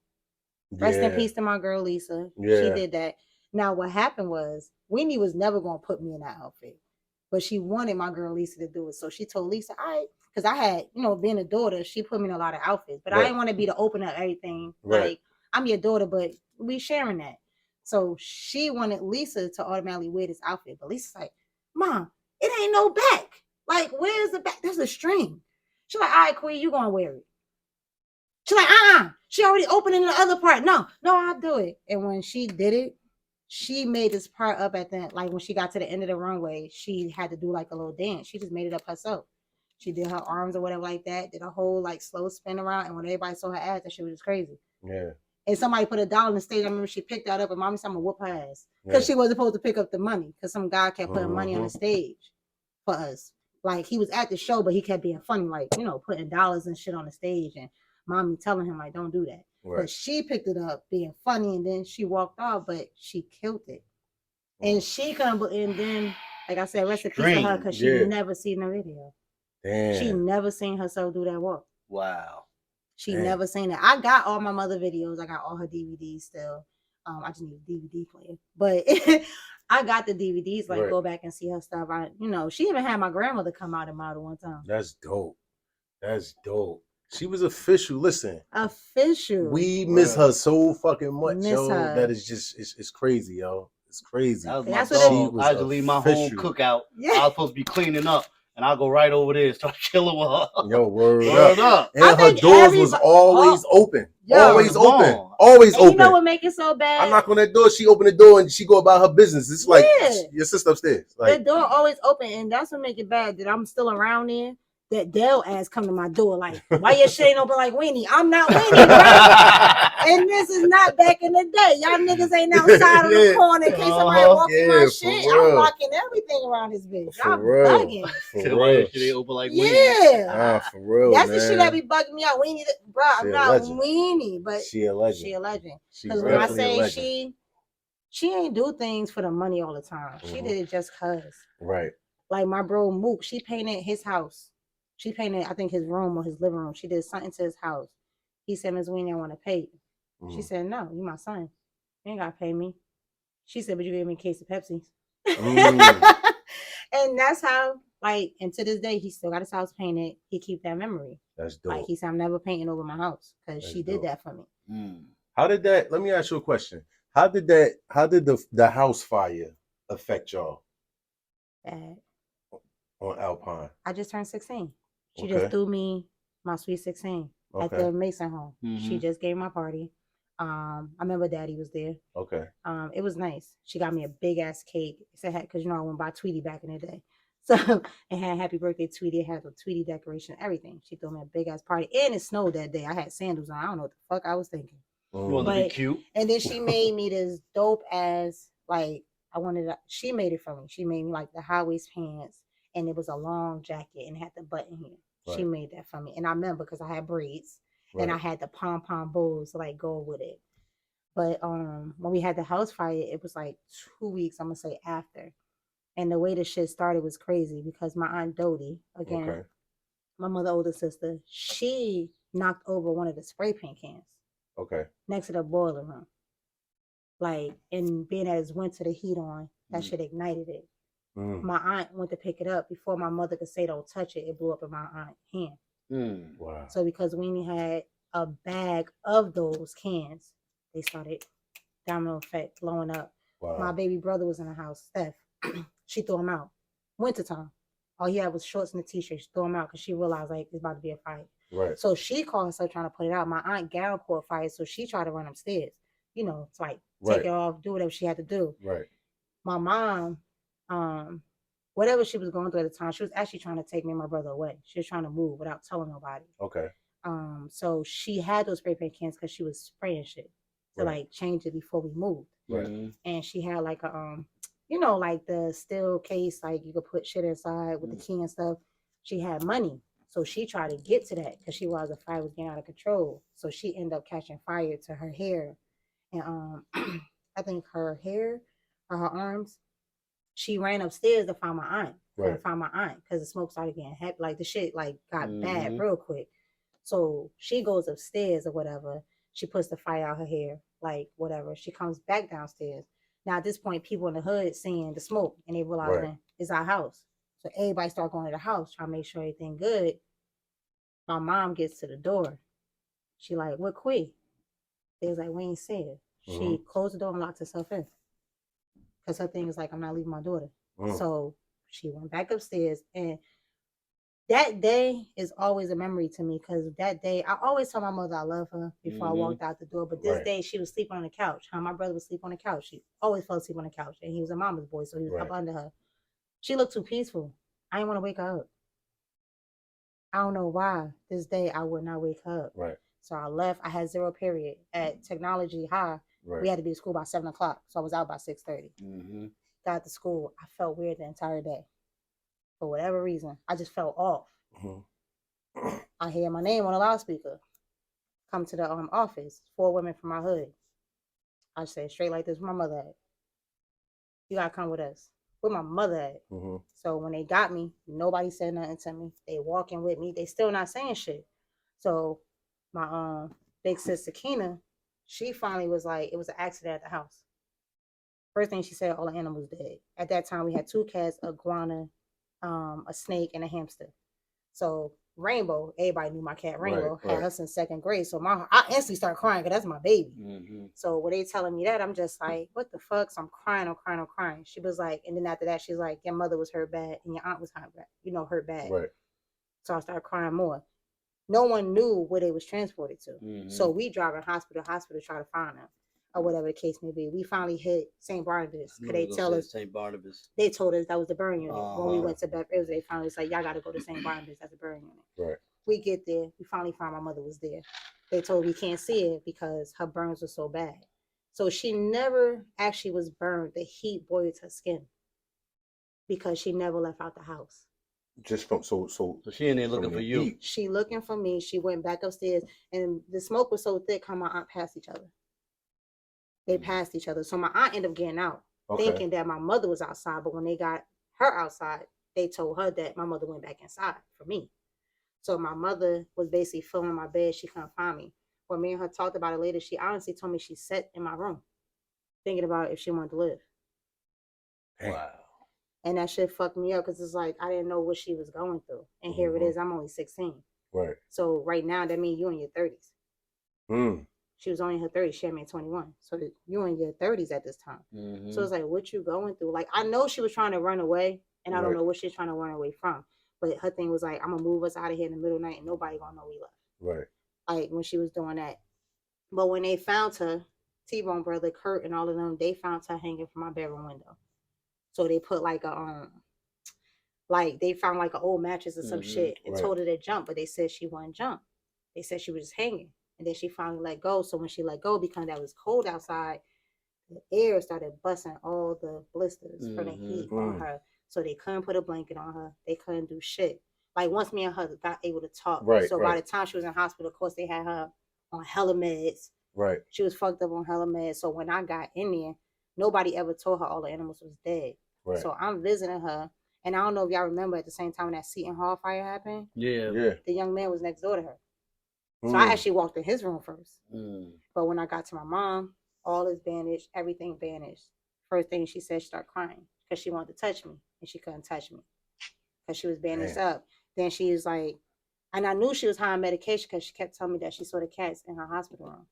Rest in peace to my girl Lisa. Yeah. She did that. Now what happened was Weenie was never gonna put me in that outfit, but she wanted my girl Lisa to do it. So she told Lisa, all right, because I had, being a daughter, she put me in a lot of outfits, but I didn't want to be the open up everything. Right. Like I'm your daughter, but we sharing that. So she wanted Lisa to automatically wear this outfit, but Lisa's like, Mom, it ain't no back. Like, where's the back? There's a string. She's like, all right, Queen, you gonna wear it. She's like, she already opened in the other part. No, I'll do it. And when she did it, she made this part up at the, like when she got to the end of the runway, she had to do like a little dance. She just made it up herself. She did her arms or whatever like that, did a whole like slow spin around. And when everybody saw her ass, that shit was just crazy. Yeah. And somebody put $1 on the stage. I remember she picked that up and mommy said, I'm gonna whoop her ass. Because she wasn't supposed to pick up the money. Because some guy kept putting money on the stage for us. Like he was at the show, but he kept being funny, like, putting dollars and shit on the stage. And mommy telling him, like, don't do that. Right. But she picked it up being funny and then she walked off, but she killed it. And she couldn't, and then, like I said, rest in peace to her because she never seen the video. Damn. She never seen herself do that walk. Wow. She never seen it. I got all my mother videos. I got all her DVDs still. I just need a DVD player. But I got the DVDs, like go back and see her stuff. She even had my grandmother come out and model one time. That's dope. She was official. Listen. Official. We miss her so fucking much, yo. That is just, it's crazy, yo. It's crazy. That was my dog. I had to leave my whole cookout. I was supposed to be cleaning up. And I'll go right over there and start chilling with her. Yo, word up. And I her doors was always open. Always open. Always open. You know what make it so bad? I knock on that door, she open the door and she go about her business. It's like your sister upstairs. Like, the door always open, and that's what make it bad that I'm still around there. That Dell ass come to my door like, why your shit ain't open like Weenie? I'm not Weenie, bro. And this is not back in the day. Y'all niggas ain't outside on the corner in case somebody walking my shit. I'm locking everything around this bitch. Y'all bugging. Why your shit ain't open like Weenie? Yeah. For real, that's the shit that be bugging me out. Weenie, bro, I'm not Weenie, but she a legend. Because when I say she ain't do things for the money all the time. She did it just cause. Right. Like my bro Mook, she painted his house. She painted, I think, his room or his living room. She did something to his house. He said, Ms. Weenie, I want to pay you. She said, no, you my son. You ain't got to pay me. She said, but you gave me a case of Pepsi. And that's how, like, and to this day, he still got his house painted. He keep that memory. That's dope. Like, he said, I'm never painting over my house because she did that for me. How did that, let me ask you a question. How did the house fire affect y'all? Bad. On Alpine. I just turned 16. She just threw me my sweet 16 at the Mason home. She just gave my party. I remember Daddy was there. Okay. It was nice. She got me a big ass cake. It had, because I went by Tweety back in the day. So it had happy birthday Tweety. It had a Tweety decoration, everything. She threw me a big ass party. And it snowed that day. I had sandals on. I don't know what the fuck I was thinking. You want to be cute. And then she made me this dope ass, like, she made it for me. She made me like the high waist pants, and it was a long jacket and had the button here. Right. She made that for me. And I remember because I had braids and I had the pom-pom bows to like go with it. But when we had the house fire, it was like 2 weeks, I'm gonna say, after. And the way the shit started was crazy because my Aunt Dodie, again, my mother's older sister, she knocked over one of the spray paint cans. Okay. Next to the boiler room. Like, and being as winter, the heat on, that shit ignited it. My aunt went to pick it up before my mother could say don't touch it. It blew up in my aunt's hand. Wow. So because we only had a bag of those cans, they started domino effect blowing up. Wow. My baby brother was in the house, Steph. She threw him out. Wintertime. All he had was shorts and a t-shirt. She threw him out because she realized like it's about to be a fight. Right. So she called herself trying to put it out. My aunt gown caught fire, so she tried to run upstairs. You know, to like take it off, do whatever she had to do. Right. My mom, whatever she was going through at the time, she was actually trying to take me and my brother away. She was trying to move without telling nobody. Okay. So she had those spray paint cans because she was spraying shit to like change it before we moved. Right. And she had like a you know, like the steel case, like you could put shit inside with the key and stuff. She had money. So she tried to get to that because she realized the fire was getting out of control. So she ended up catching fire to her hair. And I think her hair or her arms, she ran upstairs to find my aunt. Right. To find my aunt because the smoke started getting heavy. Like the shit like got bad real quick. So she goes upstairs or whatever. She puts the fire out her hair, like whatever. She comes back downstairs. Now at this point, people in the hood seeing the smoke and they realize it's our house. So everybody start going to the house, trying to make sure everything good. My mom gets to the door. She like, what quick? They was like, we ain't see it. She closed the door and locked herself in. Because her thing is like, I'm not leaving my daughter. So she went back upstairs. And that day is always a memory to me. Because that day, I always tell my mother I love her before I walked out the door. But this day, she was sleeping on the couch. My brother would sleep on the couch. She always fell asleep on the couch. And he was a mama's boy, so he was up under her. She looked too peaceful. I didn't want to wake her up. I don't know why. This day, I would not wake her up. Right. So I left. I had 0 period. At Technology High, we had to be at school by 7 o'clock. So I was out by 6:30. Got to school. I felt weird the entire day. For whatever reason, I just felt off. I hear my name on a loudspeaker. Come to the office. 4 women from my hood. I said straight like this, where my mother at? You gotta come with us. Where my mother at? So when they got me, nobody said nothing to me. They walking with me. They still not saying shit. So my big sister Kina, she finally was like, it was an accident at the house. First thing she said, all the animals dead. At that time, we had 2 cats, a iguana, a snake, and a hamster. So Rainbow, everybody knew my cat Rainbow, had us in 2nd grade. So I instantly started crying because that's my baby. So when they telling me that, I'm just like, what the fuck? So I'm crying. She was like, and then after that, she's like, your mother was hurt bad and your aunt was hurt bad, hurt bad. Right. So I started crying more. No one knew where they was transported to. So we drive in hospital try to find them. Or whatever the case may be. We finally hit St. Barnabas. Could they tell us? St. Barnabas. They told us that was the burn unit. When we went to Beth, they finally was like, y'all got to go to St. Barnabas. That's a burn unit. Right. We get there. We finally found my mother was there. They told we can't see it because her burns were so bad. So she never actually was burned. The heat boiled her skin because she never left out the house. Just from so she in there looking for you. Heat. She looking for me. She went back upstairs, and the smoke was so thick. How my aunt passed each other. They passed each other. So my aunt ended up getting out, thinking that my mother was outside. But when they got her outside, they told her that my mother went back inside for me. So my mother was basically filling my bed. She couldn't find me. When me and her talked about it later, she honestly told me she sat in my room thinking about if she wanted to live. Wow. And that shit fucked me up because it's like I didn't know what she was going through. And here it is. I'm only 16. Right. So right now, that means you in your 30s. She was only in her 30s. She had me at 21. So you in your 30s at this time. So it's like, what you going through? Like, I know she was trying to run away, and I don't know what she's trying to run away from. But her thing was like, I'm going to move us out of here in the middle of the night, and nobody going to know we left. Right. Like, when she was doing that. But when they found her, T-Bone brother, Kurt, and all of them, they found her hanging from my bedroom window. So they put like a, they found like an old mattress or some shit and told her to jump, but they said she wouldn't jump. They said she was just hanging. And then she finally let go. So when she let go, because that was cold outside, the air started busting all the blisters from the heat on her. So they couldn't put a blanket on her. They couldn't do shit. Like once me and her got able to talk. So by the time she was in hospital, of course they had her on hella meds. Right. She was fucked up on hella meds. So when I got in there, nobody ever told her all the animals was dead. Right. So I'm visiting her. And I don't know if y'all remember at the same time when that Seton Hall fire happened. Yeah. The young man was next door to her. So I actually walked in his room first. But when I got to my mom, all is bandaged, everything bandaged. First thing she said, she started crying because she wanted to touch me and she couldn't touch me because she was bandaged up. Then she was like, and I knew she was high on medication because she kept telling me that she saw the cats in her hospital room.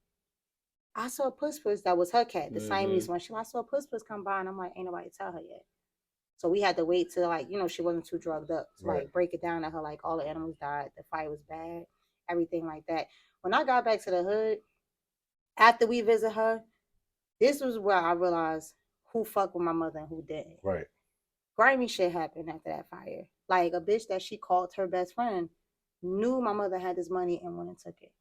I saw Puss Puss, that was her cat, the Siamese one. I saw Puss Puss come by and I'm like, ain't nobody tell her yet. So we had to wait till like, she wasn't too drugged up. So like break it down to her, like all the animals died, the fire was bad, everything like that. When I got back to the hood, after we visit her, this was where I realized who fucked with my mother and who didn't. Right. Grimy shit happened after that fire. Like a bitch that she called her best friend knew my mother had this money and went and took it.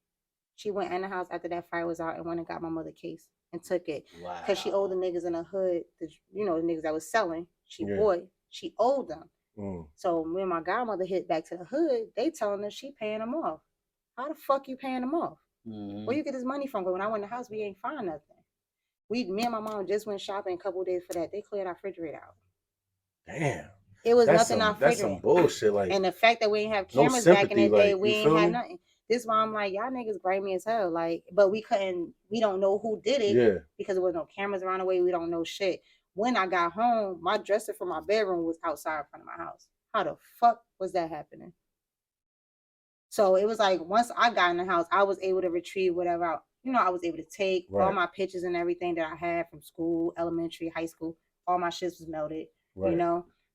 She went in the house after that fire was out and went and got my mother case and took it. Wow. Because she owed the niggas in the hood, the niggas that was selling. She owed them. So when my godmother hit back to the hood, they telling her she paying them off. How the fuck you paying them off? Where you get this money from? But when I went in the house, we ain't find nothing. Me and my mom just went shopping a couple of days for that. They cleared our refrigerator out. Damn. It was nothing in our refrigerator. That's some bullshit. Like, and the fact that we didn't have cameras back in the day, we ain't had nothing. This is why I'm like, y'all niggas grimy as hell. Like, but we don't know who did it because there was no cameras around the way. We don't know shit. When I got home, my dresser from my bedroom was outside in front of my house. How the fuck was that happening? So it was like, once I got in the house, I was able to retrieve whatever, I was able to take all my pictures and everything that I had from school, elementary, high school. All my shit was melted,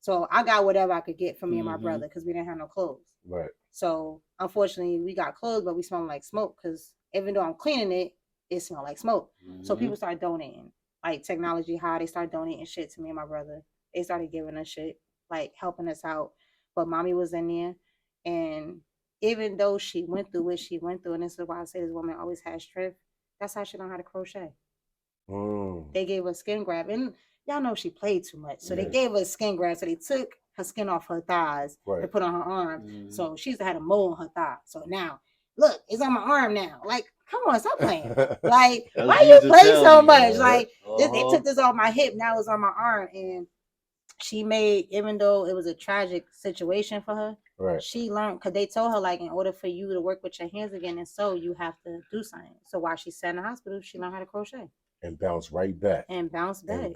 So I got whatever I could get from me and my brother because we didn't have no clothes. Right. So unfortunately, we got clothes, but we smelled like smoke because even though I'm cleaning it, it smelled like smoke. So people started donating, like technology high. They started donating shit to me and my brother. They started giving us shit, like helping us out. But mommy was in there, and even though she went through what she went through, and this is why I say this woman always has strength, that's how she learned how to crochet. They gave her skin grab, and y'all know she played too much. So they gave her a skin grab. So they took her skin off her thighs and put on her arm. So she used to have a mole on her thigh. So now, look, it's on my arm now. Like, come on, stop playing. Like, why you play so much? Like, they took this off my hip. Now it's on my arm. And she made, even though it was a tragic situation for her, she learned, because they told her, like, in order for you to work with your hands again and sew, you have to do something. So while she sat in the hospital, she learned how to crochet. And bounce right back. And bounce back.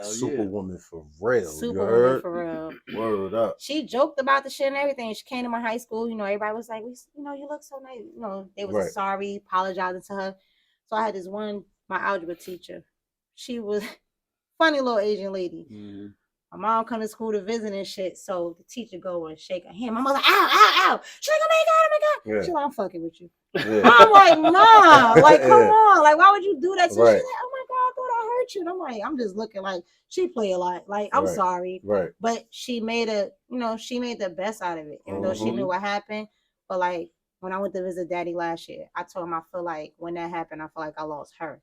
Superwoman for real. Superwoman for real. Word up. She joked about the shit and everything. She came to my high school. Everybody was like, you look so nice. They was sorry, apologizing to her. So I had this one, my algebra teacher. She was funny little Asian lady. My mom come to school to visit and shit. So the teacher go and shake her hand. My mother, ow. She's like, oh my God. She's like, I'm fucking with you. I'm like, Mom, like, come on. Like, why would you do that? So she's like, oh my God, I thought I hurt you. And I'm like, I'm just looking like she play a lot. Like, I'm sorry. But she made she made the best out of it. Even though she knew what happened. But like, when I went to visit Daddy last year, I told him I feel like when that happened, I feel like I lost her.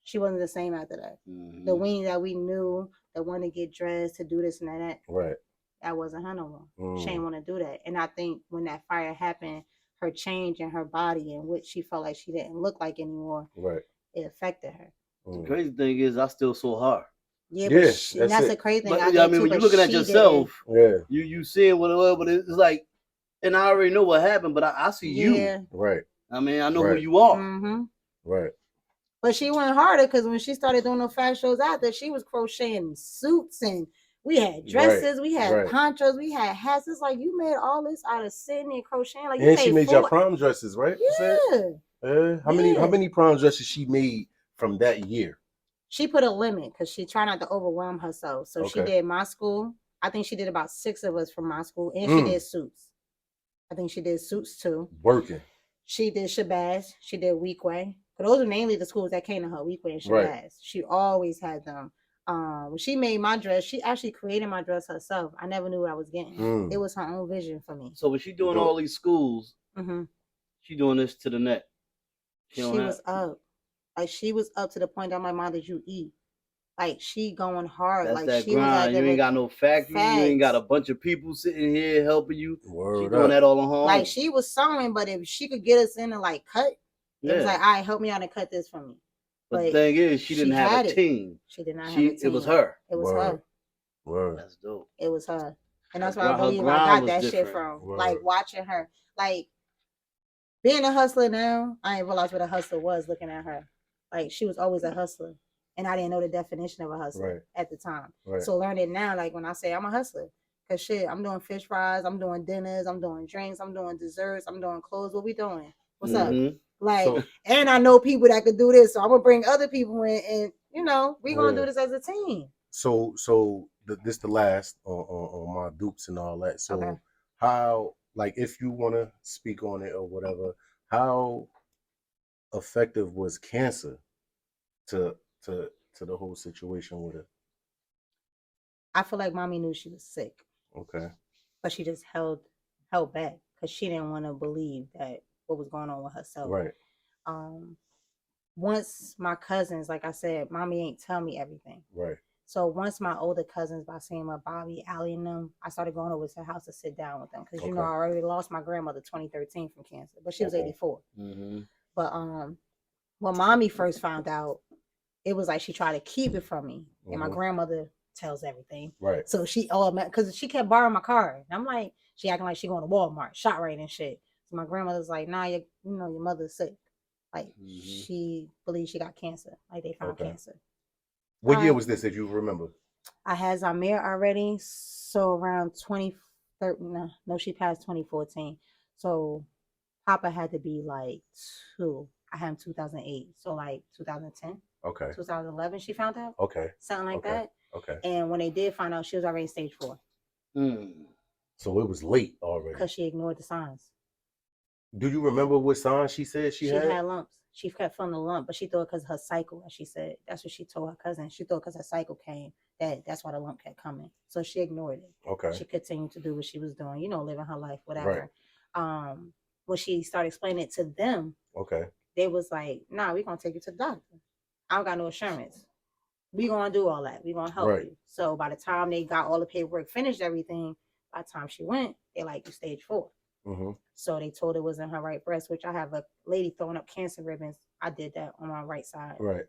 She wasn't the same after that. The weenie that we knew, that wanted to get dressed, to do this and that. That wasn't her no more. She didn't want to do that. And I think when that fire happened, her change in her body and what she felt like she didn't look like anymore, it affected her. The crazy thing is, I still saw her. Yeah, but that's the crazy thing. But, I mean, when you're looking at yourself, you seeing what it was, but it's like, and I already know what happened, but I see you. I mean, I know who you are. But she went harder because when she started doing those fashion shows out there, she was crocheting suits and we had dresses, we had ponchos, we had hats. It's like you made all this out of sitting and crocheting. Like, and she made your prom dresses, right? Yeah. How many prom dresses she made from that year? She put a limit because she tried not to overwhelm herself. So she did my school. I think she did about 6 of us from my school, and she did suits. I think she did suits too. Working. She did Shabazz. She did Weekway. But those are mainly the schools that came to her, Weekway and Shabazz. She always had them. When she made my dress, she actually created my dress herself. I never knew what I was getting. It was her own vision for me. So when she doing all these schools, She doing this to the net. She was up. Like, she was up to the point that my mom, did you eat? Like, she going hard. That's like, that she grind. was like, you ain't got no factory. Facts. You ain't got a bunch of people sitting here helping you. Word she doing up. that all on her own. Like, she was sewing, but if she could get us in and like cut, it was like, all right, help me out and cut this for me. But the thing is, she didn't have a team. She did not have a team. It was her. It was her. Word. That's dope. It was her. And that's where I believe I got that shit from. Word. Like, watching her. Like, being a hustler now, I didn't realize what a hustler was looking at her. Like, she was always a hustler. And I didn't know the definition of a hustler at the time. Right. So learning now, like when I say I'm a hustler, because shit, I'm doing fish fries, I'm doing dinners, I'm doing drinks, I'm doing desserts, I'm doing clothes. What we doing? What's up? Like, and I know people that could do this. So I'm going to bring other people in and, you know, we're going to do this as a team. So this the last on my dupes and all that. So how, like, if you want to speak on it or whatever, how effective was cancer to the whole situation with her? I feel like mommy knew she was sick. Okay. But she just held back because she didn't want to believe that what was going on with herself. Right. Once my cousins, like I said, mommy ain't tell me everything. Right. So once my older cousins, by seeing my Bobby, Allie, and them, I started going over to her house to sit down with them because you know I already lost my grandmother 2013 from cancer, but she was 84. But when mommy first found out, it was like she tried to keep it from me, and my grandmother tells everything. Right. So she because she kept borrowing my car, and I'm like, she acting like she going to Walmart, shot right and shit. So my grandmother's like, nah, you know your mother's sick. Like she believes she got cancer. Like they found cancer. What year was this, if you remember? I had Zamir already, so around 2013. No, she passed 2014. So Papa had to be like 2. I had him 2008, so like 2010. Okay. 2011, she found out. Okay. Something like that. Okay. And when they did find out, she was already stage 4. So it was late already. Because she ignored the signs. Do you remember what signs she said she had? She had lumps. She kept feeling a lump, but she thought because her cycle, as she said, that's what she told her cousin. She thought because her cycle came, that's why the lump kept coming. So she ignored it. Okay. She continued to do what she was doing, you know, living her life, whatever. Right. When she started explaining it to them, they was like, nah, we're going to take you to the doctor. I don't got no insurance. We're going to do all that. We're going to help you. So by the time they got all the paperwork, finished everything, by the time she went, they like, you stage 4. So they told it was in her right breast, which I have a lady throwing up cancer ribbons. I did that on my right side. Right.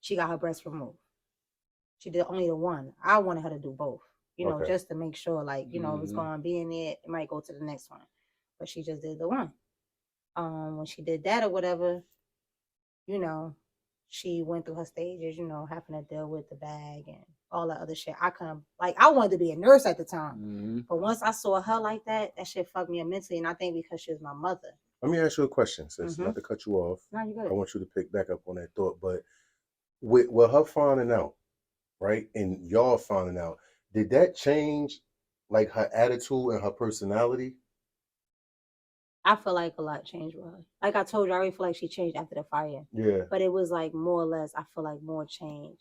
She got her breast removed. She did only the one. I wanted her to do both, you know, just to make sure, like, you know, it was going to be in it. It might go to the next one, but she just did the one. When she did that or whatever, you know, she went through her stages, you know, having to deal with the bag and all that other shit. I couldn't, like, I wanted to be a nurse at the time. But once I saw her like that shit fucked me up mentally. And I think because she was my mother. Let me ask you a question, sis. Not to cut you off. No, you good. I want you to pick back up on that thought. But with her finding out, right, and y'all finding out, did that change, like, her attitude and her personality? I feel like a lot changed with her. Like I told you, I already feel like she changed after the fire. Yeah. But it was like more or less, I feel like more change.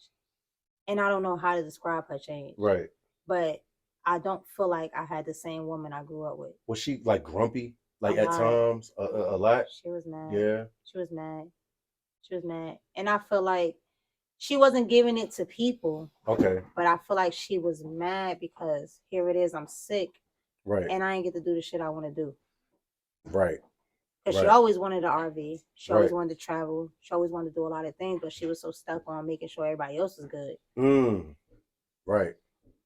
And I don't know how to describe her change. Right. But I don't feel like I had the same woman I grew up with. Was she like grumpy? Like at times? A lot? She was mad. Yeah. She was mad. She was mad. And I feel like she wasn't giving it to people. Okay. But I feel like she was mad because here it is, I'm sick. Right. And I ain't get to do the shit I want to do. Right. Because she always wanted an RV. She always wanted to travel. She always wanted to do a lot of things, but she was so stuck on making sure everybody else was good. Right.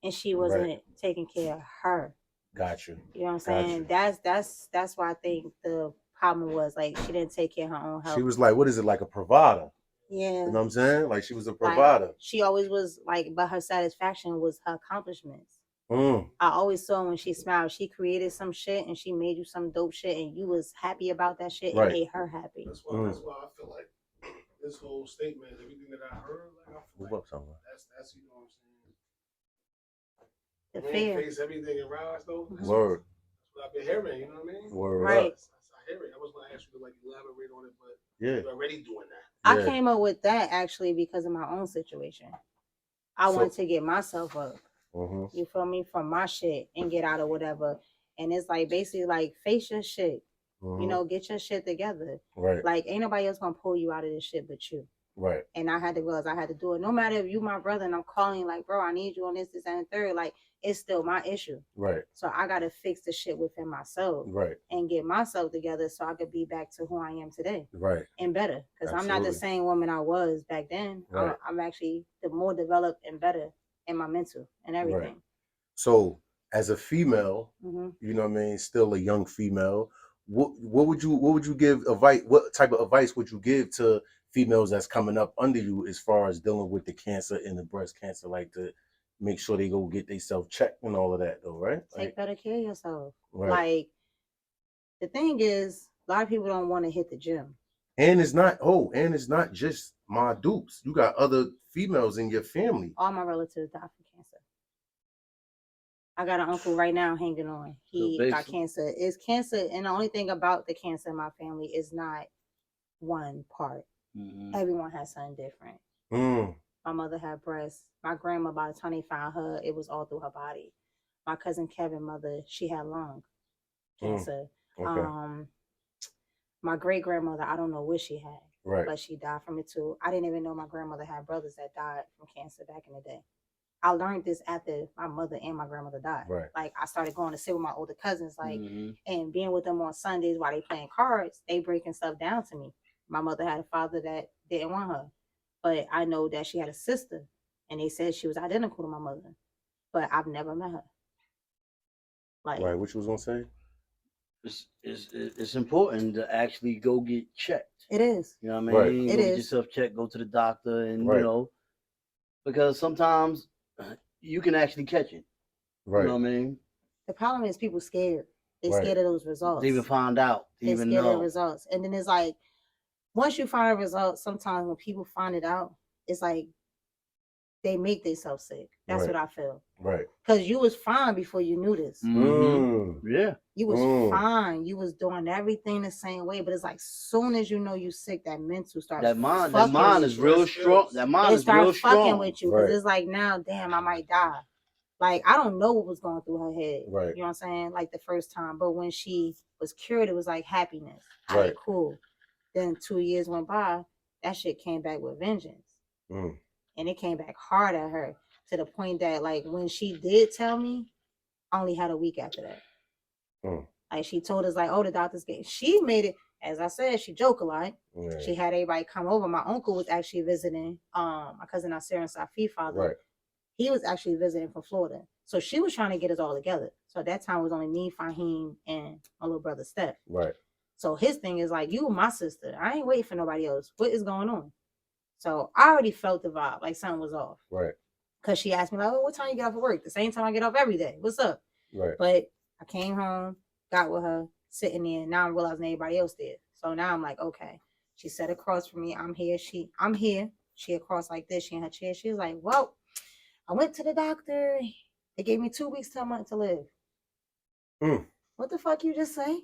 And she wasn't taking care of her. Got you. You know what I'm saying? That's why I think the problem was, like, she didn't take care of her own health. She was like, what is it, like a provider? Yeah. You know what I'm saying? Like, she was a provider. Like, she always was like, but her satisfaction was her accomplishments. I always saw when she smiled, she created some shit and she made you some dope shit and you was happy about that shit. It made her happy. That's why I feel like this whole statement, everything that I heard, like, I feel like that's you know what I'm saying. The fear. Face everything in rise though. Word. That's what I've been hearing. You know what I mean? Word. Right. I hear it. I was gonna ask you to like elaborate on it, but you're already doing that. I came up with that actually because of my own situation. I wanted to get myself up. You feel me? From my shit and get out of whatever. And it's like basically like face your shit. You know, get your shit together. Right. Like, ain't nobody else gonna pull you out of this shit but you. Right. And I had to realize I had to do it. No matter if you my brother and I'm calling you like, bro, I need you on this, and the third. Like, it's still my issue. Right. So I gotta fix the shit within myself. Right. And get myself together so I could be back to who I am today. Right. And better. Because I'm not the same woman I was back then. Right. I'm actually the more developed and better in my mental and everything. Right. So as a female, you know what I mean, still a young female, what would you give advice? What type of advice would you give to females that's coming up under you as far as dealing with the cancer and the breast cancer, like to make sure they go get themselves checked and all of that though, right? Take better care of yourself. Right. Like, the thing is, a lot of people don't want to hit the gym. And it's not just my dupes. You got other females in your family. All my relatives died from cancer. I got an uncle right now hanging on. He got cancer. It's cancer, and the only thing about the cancer in my family is not one part. Everyone has something different. My mother had breast. My grandma, by the time they found her, it was all through her body. My cousin Kevin's mother, she had lung cancer. Okay. My great grandmother, I don't know what she had, but she died from it too. I didn't even know my grandmother had brothers that died from cancer back in the day. I learned this after my mother and my grandmother died. Right. Like, I started going to sit with my older cousins, like, and being with them on Sundays while they playing cards, they breaking stuff down to me. My mother had a father that didn't want her, but I know that she had a sister, and they said she was identical to my mother, but I've never met her. Like, right, what you was gonna say? It's important to actually go get checked. It is. You know what I mean? Right. It is. Get yourself checked, go to the doctor, and you know, because sometimes you can actually catch it. Right. You know what I mean? The problem is people scared. They scared of those results. They even find out. They scared of the results. And then it's like, once you find a result, sometimes when people find it out, it's like they make themselves sick. That's what I feel. Right. Because you was fine before you knew this. Yeah. You was fine. You was doing everything the same way. But it's like, soon as you know you sick, that mental starts that mind is real strong. That mind is real strong. Fucking with you. Because it's like, now, damn, I might die. Like, I don't know what was going through her head. Right. You know what I'm saying? Like, the first time. But when she was cured, it was like happiness. Right. Like, cool. Then 2 years went by. That shit came back with vengeance. And it came back hard at her to the point that, like, when she did tell me, I only had a week after that. Like, she told us, like, oh, the doctor's getting. She made it, as I said, she joked a lot. Yeah. She had everybody come over. My uncle was actually visiting, my cousin Nasir and Safi father. Right. He was actually visiting from Florida. So she was trying to get us all together. So at that time, it was only me, Fahim, and my little brother, Steph. Right. So his thing is like, you my sister. I ain't waiting for nobody else. What is going on? So I already felt the vibe, like something was off. Right. Because she asked me, like, oh, what time you get off of work? The same time I get off every day. What's up? Right. But I came home, got with her, sitting there. Now I'm realizing everybody else did. So now I'm like, okay. She sat across from me. I'm here. I'm here. She across like this. She in her chair. She was like, well, I went to the doctor. They gave me 2 weeks to a month to live. What the fuck you just say?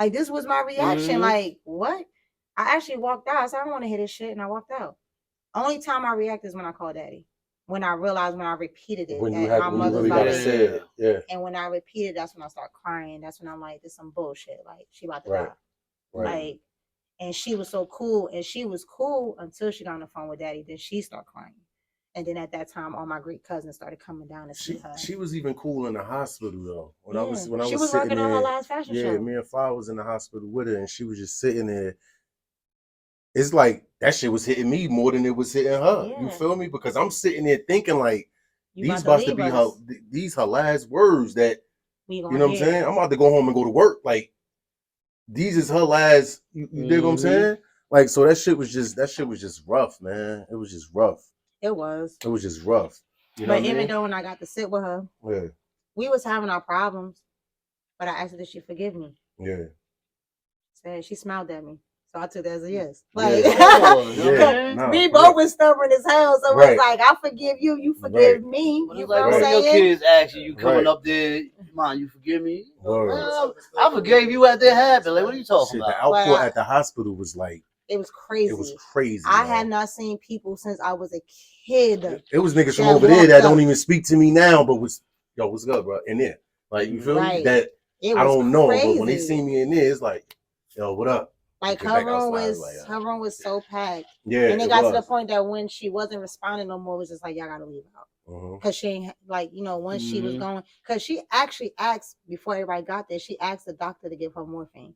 Like, this was my reaction. Like, what? I actually walked out. I said, I don't want to hear this shit. And I walked out. Only time I react is when I call daddy. When I realized, when I repeated it, when you really gotta say it. Yeah. And when I repeated, that's when I start crying. That's when I'm like, this is some bullshit. Like, she about to die. Right. Like, and she was so cool. And she was cool until she got on the phone with daddy. Then she started crying. And then at that time, all my great cousins started coming down to see her. She was even cool in the hospital though. When I was working on her last fashion show. Yeah, me and Fly was in the hospital with her, and she was just sitting there. It's like that shit was hitting me more than it was hitting her. Yeah. You feel me? Because I'm sitting there thinking like, these about to be her last words that, you know what I'm saying? I'm about to go home and go to work. Like, these is her last, you dig what I'm saying? Like, so that shit was just rough, man. It was just rough. It was just rough. You know but even though when I got to sit with her, we was having our problems, but I asked her, did she forgive me? Yeah. She smiled at me. So I took that as a yes. Like, we both was stubborn as hell. So it was like, I forgive you, you forgive me. You know what I'm saying? Your kids ask you coming up there, Mom, you forgive me? I forgave you at that happened. Like, what are you talking about? The output at the hospital was like, it was crazy. It was crazy. I had not seen people since I was a kid. It was niggas from over there that don't even speak to me now, but was, yo, what's good, bro? In there. Like, you feel me? That I don't know, but when they see me in there, it's like, Yo, what up? Like her room was so packed. Yeah, and it got to the point that when she wasn't responding no more, it was just like, y'all gotta leave out. Because she ain't like, once she was going, because she actually asked before everybody got there, she asked the doctor to give her morphine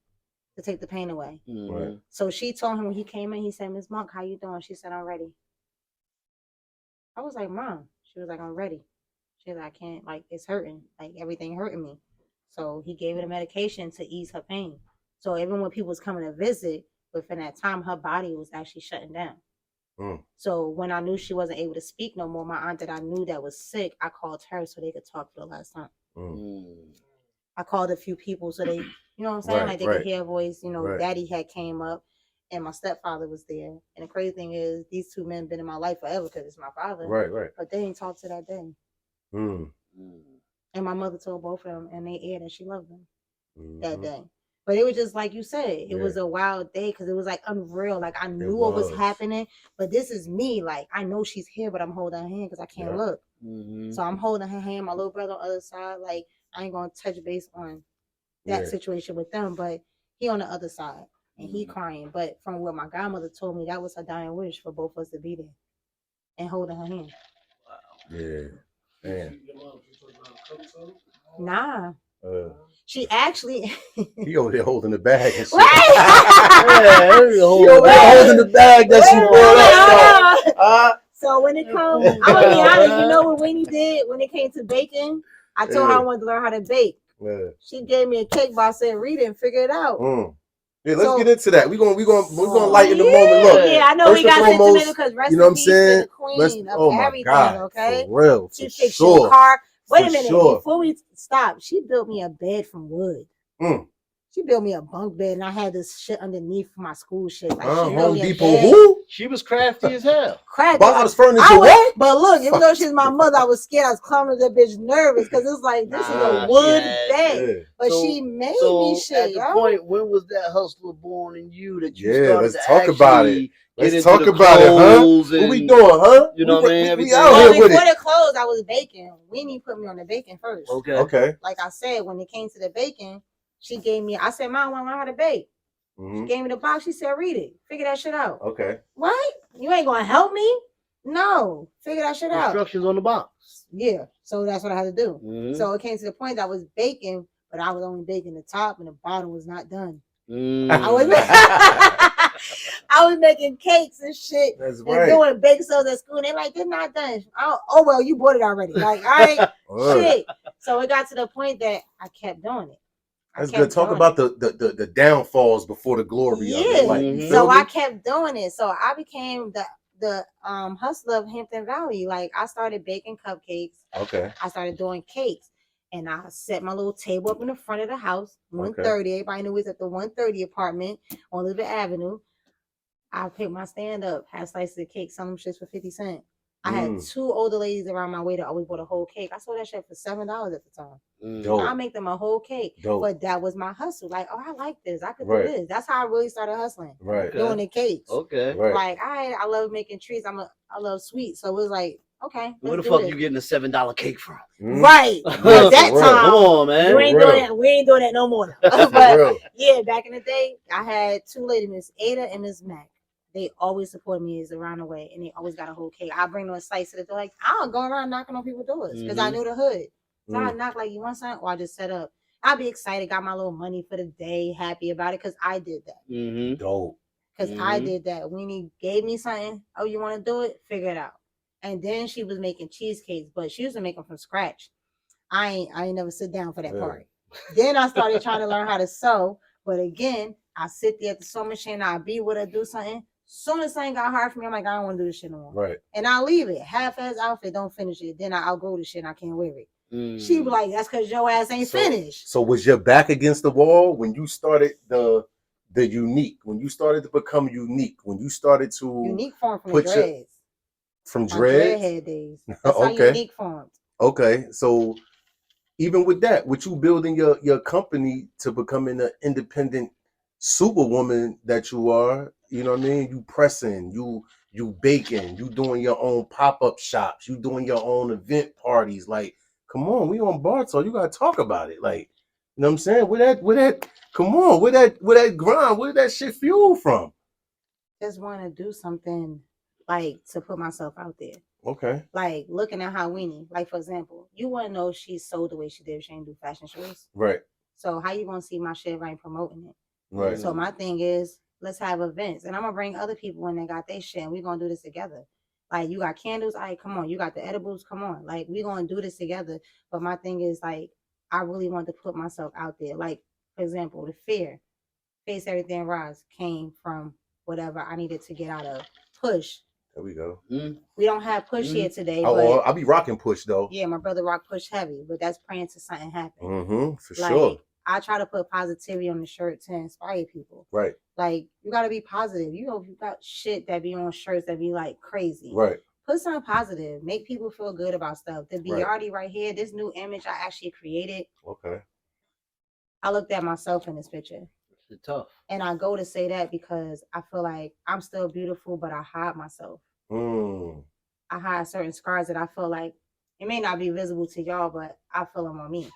to take the pain away. Right. So she told him when he came in, he said, Ms. Monk, how you doing? She said, I'm ready. I was like, Mom. She was like, I'm ready. She was like, I can't, like, it's hurting. Like, everything hurting me. So he gave her the medication to ease her pain. So even when people was coming to visit, within that time, her body was actually shutting down. So when I knew she wasn't able to speak no more, my aunt that I knew that was sick, I called her so they could talk for the last time. I called a few people so they, you know what I'm saying? Like they could hear a voice. Daddy had came up and my stepfather was there. And the crazy thing is these two men been in my life forever because it's my father. Right. But they ain't talked to that day. And my mother told both of them and they aired that she loved them that day. But it was just like you said, it was a wild day because it was like unreal. Like I knew what was happening, but this is me. Like I know she's here, but I'm holding her hand because I can't look. So I'm holding her hand. My little brother on the other side. Like I ain't gonna touch base on that situation with them, but he on the other side and he crying. But from what my godmother told me, that was her dying wish for both of us to be there and holding her hand. Wow. Yeah. Man. Nah. She actually he over there holding the bag and shit. He over there holding the bag that she brought up. So when it comes, I'm gonna be honest, you know what Winnie did when it came to baking? I told her I wanted to learn how to bake. She gave me a cake box, said read it and figure it out. Yeah, let's get into that. We're gonna lighten the moment. Look, I know we got into it because rest in peace to the queen of everything. God, okay, for real, she fixed your car. Wait a minute, before we stop, she built me a bed from wood. She built me a bunk bed, and I had this shit underneath for my school shit. Like she built me a bed. She was crafty as hell. Crafty. Bob's furniture. But look, even though she's my mother, I was scared. I was climbing that bitch nervous because it's like this is a wood bed. But she made me shit. At the point, when was that hustler born in you that you started let's to talk about it. Let's talk about it, huh? What we doing, huh? You know what I mean? We out here with it. Before the clothes, I was baking. Winnie put me on the baking first. Okay. Like I said, when it came to the baking, she gave me. I said, "Mom, I want to learn how to bake." She gave me the box. She said, "Read it. Figure that shit out." Okay. What? You ain't gonna help me? No. Figure that shit out. Instructions on the box. Yeah. So that's what I had to do. So it came to the point that I was baking, but I was only baking the top and the bottom was not done. I was making cakes and shit. That's and doing bake sales at school. And they're like, they're not done. Oh, well, you bought it already. Like, all right, shit. So it got to the point that I kept doing it. That's good. Talk about the downfalls before the glory. Yeah. So I kept doing it. So I became the hustler of Hampton Valley. Like I started baking cupcakes. Okay. I started doing cakes. And I set my little table up in the front of the house, 130. Everybody knew it was at the 130 apartment on Elizabeth Avenue. I picked my stand up, had slices of cake, some of them shits for 50 cents. I had two older ladies around my way that always bought a whole cake. I sold that shit for $7 at the time. I'll make them a whole cake. But that was my hustle. Like, oh, I like this. I could do this. That's how I really started hustling. Doing the cakes. Like, I love making treats. I love sweets. So it was like, okay. Where the fuck you getting a $7 cake from? Right. At that time. Come on, man. We ain't doing that no more. But yeah, back in the day, I had two ladies, Miss Ada and Miss Mac. They always support me as around the way, and they always got a whole cake. I bring them a slice to the door. Like, I don't go around knocking on people's doors because I knew the hood. So I knock like, you want something? Or I just set up. I'll be excited, got my little money for the day, happy about it because I did that. Dope. Because I did that. Winnie gave me something. Oh, you want to do it? Figure it out. And then she was making cheesecakes, but she used to make them from scratch. I ain't never sit down for that part. Then I started trying to learn how to sew. But again, I sit there at the sewing machine. I'll be with her, do something. Soon as something got hard for me, I'm like, I don't want to do this shit no more. Right. And I'll leave it. Half-ass outfit, don't finish it. Then I outgrow the shit and I can't wear it. She be like, that's because your ass ain't finished. So was your back against the wall when you started the unique, when you started to become unique, when you started to unique form from the dreads. From dreads? Dreadhead days. That's how unique formed. Okay. So even with that, with you building your company to becoming an independent superwoman that you are, you know what I mean? You pressing, you baking, you doing your own pop-up shops, you doing your own event parties. Like, come on, we on Bartawk. You gotta talk about it. Like, You know what I'm saying? Where that come on, where that grind, where did that shit fuel from? Just want to do something like to put myself out there. Okay. Like looking at how Winnie, like for example, you wouldn't know she sold the way she did if she didn't do fashion shows. Right. So how you gonna see my shit if I ain't promoting it? Right. So my thing is, let's have events, and I'm gonna bring other people in that got their shit, and we gonna do this together. Like you got candles, all right, come on. You got the edibles, come on. Like we gonna do this together. But my thing is like, I really want to put myself out there. Like for example, the fear, Face Everything Rise came from whatever I needed to get out of. Push. There we go. We don't have Push here today. But I'll be rocking Push though. Yeah, my brother rock Push heavy, but that's praying to something happen. For sure. I try to put positivity on the shirt to inspire people. Right. Like you gotta be positive. You know, if you got shit that be on shirts that be like crazy. Right. Put something positive. Make people feel good about stuff. The Biardi right here, this new image I actually created. Okay. I looked at myself in this picture. It's tough. And I go to say that because I feel like I'm still beautiful, but I hide myself. I hide certain scars that I feel like it may not be visible to y'all, but I feel them on me.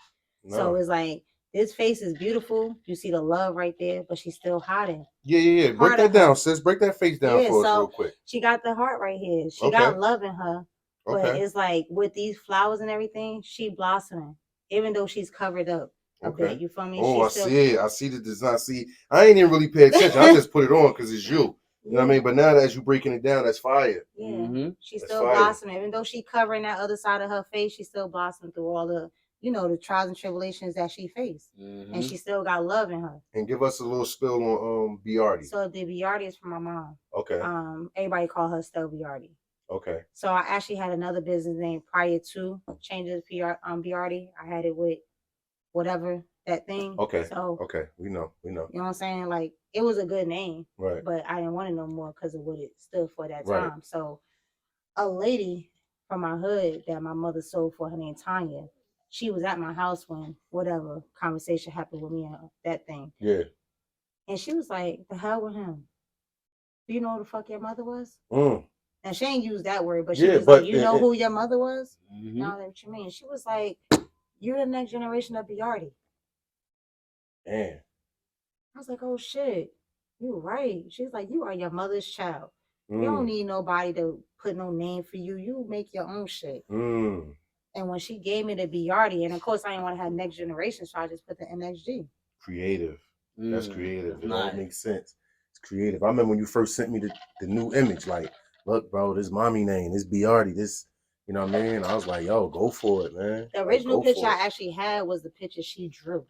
No. So it's like this face is beautiful. You see the love right there, but she's still hiding. Yeah. Break that down, sis. Break that face down for us real quick. She got the heart right here. She got love in her. But it's like with these flowers and everything, she blossoming, even though she's covered up a bit. You feel me? Oh, I see it. I see the design. See, I ain't even really pay attention. I just put it on because it's you. You know what I mean? But now that as you breaking it down, that's fire. Yeah. She's still blossoming. Even though she covering that other side of her face, she still blossoming through all the, the trials and tribulations that she faced. And she still got love in her. And give us a little spill on Biardi. So the Biardi is from my mom. Okay. Everybody call her Stella Biardi. Okay. So I actually had another business name prior to changing the Biardi. I had it with whatever that thing. Okay. So we know. You know what I'm saying? Like it was a good name. Right. But I didn't want it no more because of what it stood for that time. Right. So a lady from my hood that my mother sold for, her name Tanya, she was at my house when whatever conversation happened with me and that thing. Yeah. And she was like, the hell with him. Do you know who the fuck your mother was? And she ain't used that word, but she was like, you know who your mother was? No, that's what you mean. She was like, you're the next generation of Biardi. Man. I was like, oh shit, you're right. She's like, you are your mother's child. You don't need nobody to put no name for you. You make your own shit. And when she gave me the Biardi, and of course I didn't want to have next generation, so I just put the NXG. Creative. That's creative. It all makes sense. It's creative. I remember when you first sent me the new image, like, look, bro, this mommy name, this Biardi, this, you know what I mean? I was like, yo, go for it, man. The original picture I actually had was the picture she drew.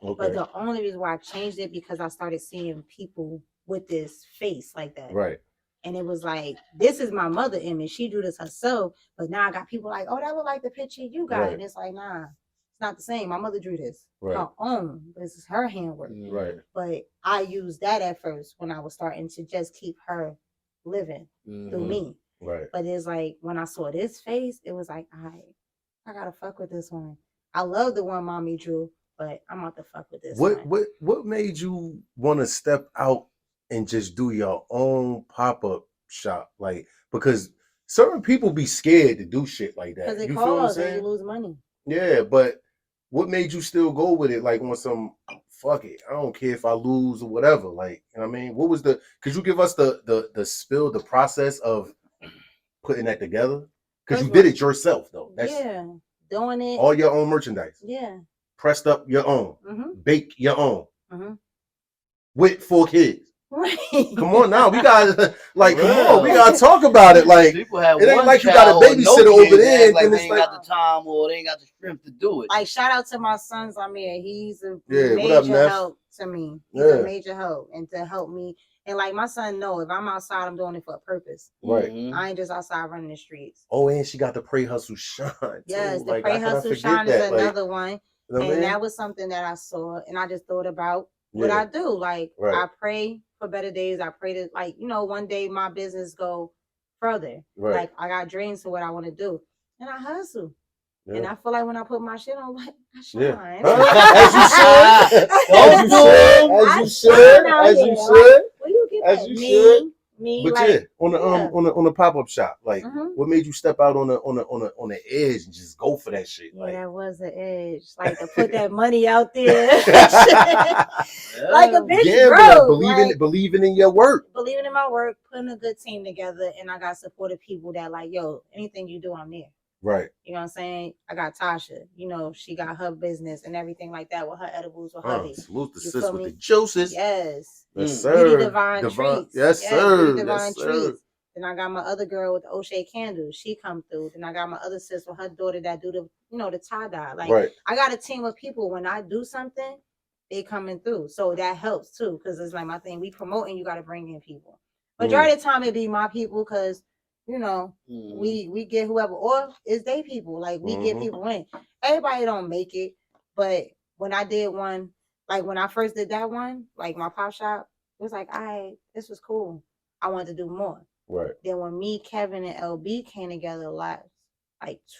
Okay. But the only reason why I changed it because I started seeing people with this face like that. Right. And it was like, this is my mother image. She drew this herself. But now I got people like, oh, that look like the picture you got. Right. And it's like, nah, it's not the same. My mother drew this. Right. Her own. This is her handwork. Right. But I used that at first when I was starting to just keep her living through me. Right. But it's like, when I saw this face, it was like, I gotta fuck with this one. I love the one mommy drew, but I'm about to fuck with this one. What made you want to step out and just do your own pop-up shop? Like, because certain people be scared to do shit like that. Because it costs and you lose money. Yeah, but what made you still go with it? Like on some, fuck it, I don't care if I lose or whatever. Like, you know what I mean? What was could you give us the spill, the process of putting that together? Because you did it yourself though. That's doing it. All your own merchandise. Yeah. Pressed up your own. Bake your own. With 4 kids. Right. Come on now, we gotta come on, we gotta talk about it. Like people have it ain't like you got a babysitter over there, and they ain't got the time or they ain't got the strength to do it. Like shout out to my son Zamir. He's a major help to me. He's a major help and to help me. And like my son know if I'm outside, I'm doing it for a purpose. Right. I ain't just outside running the streets. Oh, and she got the Pray Hustle Shine. Yes, the Pray Hustle Shine is another one. And that was something that I saw and I just thought about what I do. Like I pray for better days. I pray that one day my business go further. Right. Like I got dreams for what I want to do. And I hustle. Yeah. And I feel like when I put my shit on, like I shine. As you should. As you should. Where you get as that? You should. me. But like, on the pop-up shop, like what made you step out on the edge and just go for that shit? Yeah, like, that was the edge. Like to put that money out there. Like a bitch broke. Believing in your work. Believing in my work, putting a good team together, and I got supportive people that like, yo, anything you do, I'm there. Right. You know what I'm saying? I got Tasha. You know, she got her business and everything like that with her edibles, with her. Salute the sis with the juices. Yes. Yes, sir. Beauty Divine Treats. Yes, sir. Beauty Divine Treats. Then I got my other girl with the O'Shea candles. She come through. Then I got my other sis with her daughter that do the, the tie-dye. Like, I got a team of people. When I do something, they coming through. So that helps too. Because it's like my thing. We promoting, you got to bring in people. Majority of the time, it be my people because we get whoever, or is they people. Like we get people in. Everybody don't make it, but when I did one, like when I first did that one, like my pop shop, it was like, this was cool. I wanted to do more. Right. Then when me, Kevin, and LB came together last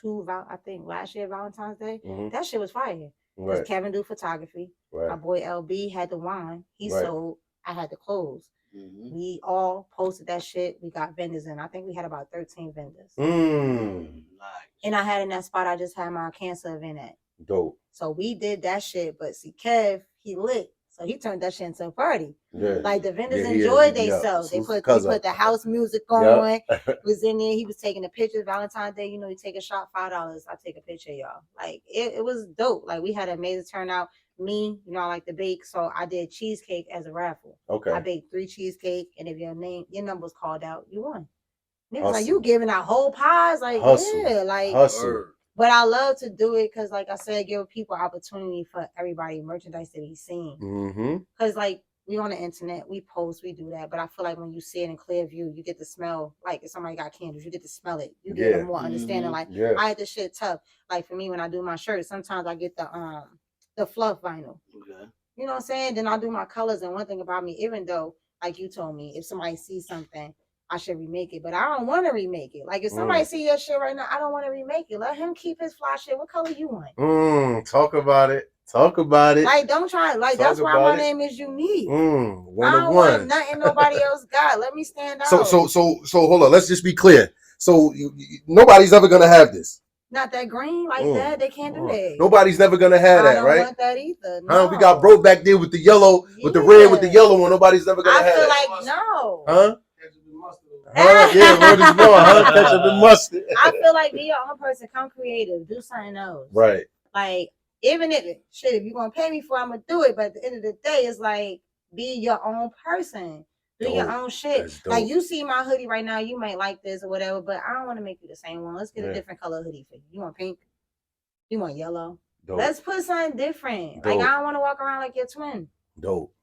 year Valentine's Day, that shit was fire. Because Kevin do photography. Right. My boy LB had the wine. He sold. I had the clothes. We all posted that shit. We got vendors in. I think we had about 13 vendors. Nice. And I had in that spot I just had my cancer event at. Dope. So we did that shit. But see, Kev, he lit. So he turned that shit into a party. Yeah. Like the vendors enjoyed themselves. They put the house music on. Was in there. He was taking the pictures. Valentine's Day, you take a shot, $5. I take a picture, y'all. Like it was dope. Like we had an amazing turnout. Me, I like to bake, so I did cheesecake as a raffle. Okay. I baked 3 cheesecake, and if your number was called out, you won. And it was like, you giving out whole pies? Like, yeah, like. Hustle. But I love to do it because, like I said, give people opportunity for everybody merchandise to be seen. Because, like, we on the internet, we post, we do that. But I feel like when you see it in clear view, you get to smell, like if somebody got candles, you get to smell it. You get a more understanding. Like, I had this shit tough. Like, for me, when I do my shirts, sometimes I get the fluff vinyl. Okay. You know what I'm saying? Then I'll do my colors. And one thing about me, even though, like you told me, if somebody sees something, I should remake it. But I don't want to remake it. Like if somebody see your shit right now, I don't want to remake it. Let him keep his fly shit. What color you want? Talk about it. Talk about it. Like don't try. Like that's why my name is unique. I don't want nothing nobody else got. Let me stand out. So hold on. Let's just be clear. So nobody's ever gonna have this. Not that green like that. They can't do that. Nobody's never gonna have that, right? I don't want that either. No. We got broke back there with the yellow, with the red, with the yellow one. Nobody's ever gonna have that. I feel like no. Huh? Yeah, word is more, huh? Ketchup and mustard. I feel like be your own person. Come creative. Do something else. Right. Like even if you're gonna pay me for it, I'm gonna do it. But at the end of the day, it's like be your own person. Do your own shit. Like you see my hoodie right now, you might like this or whatever, but I don't want to make you the same one. Let's get a different color hoodie for you. You want pink? You want yellow? Dope. Let's put something different. Dope. Like I don't want to walk around like your twin. Dope.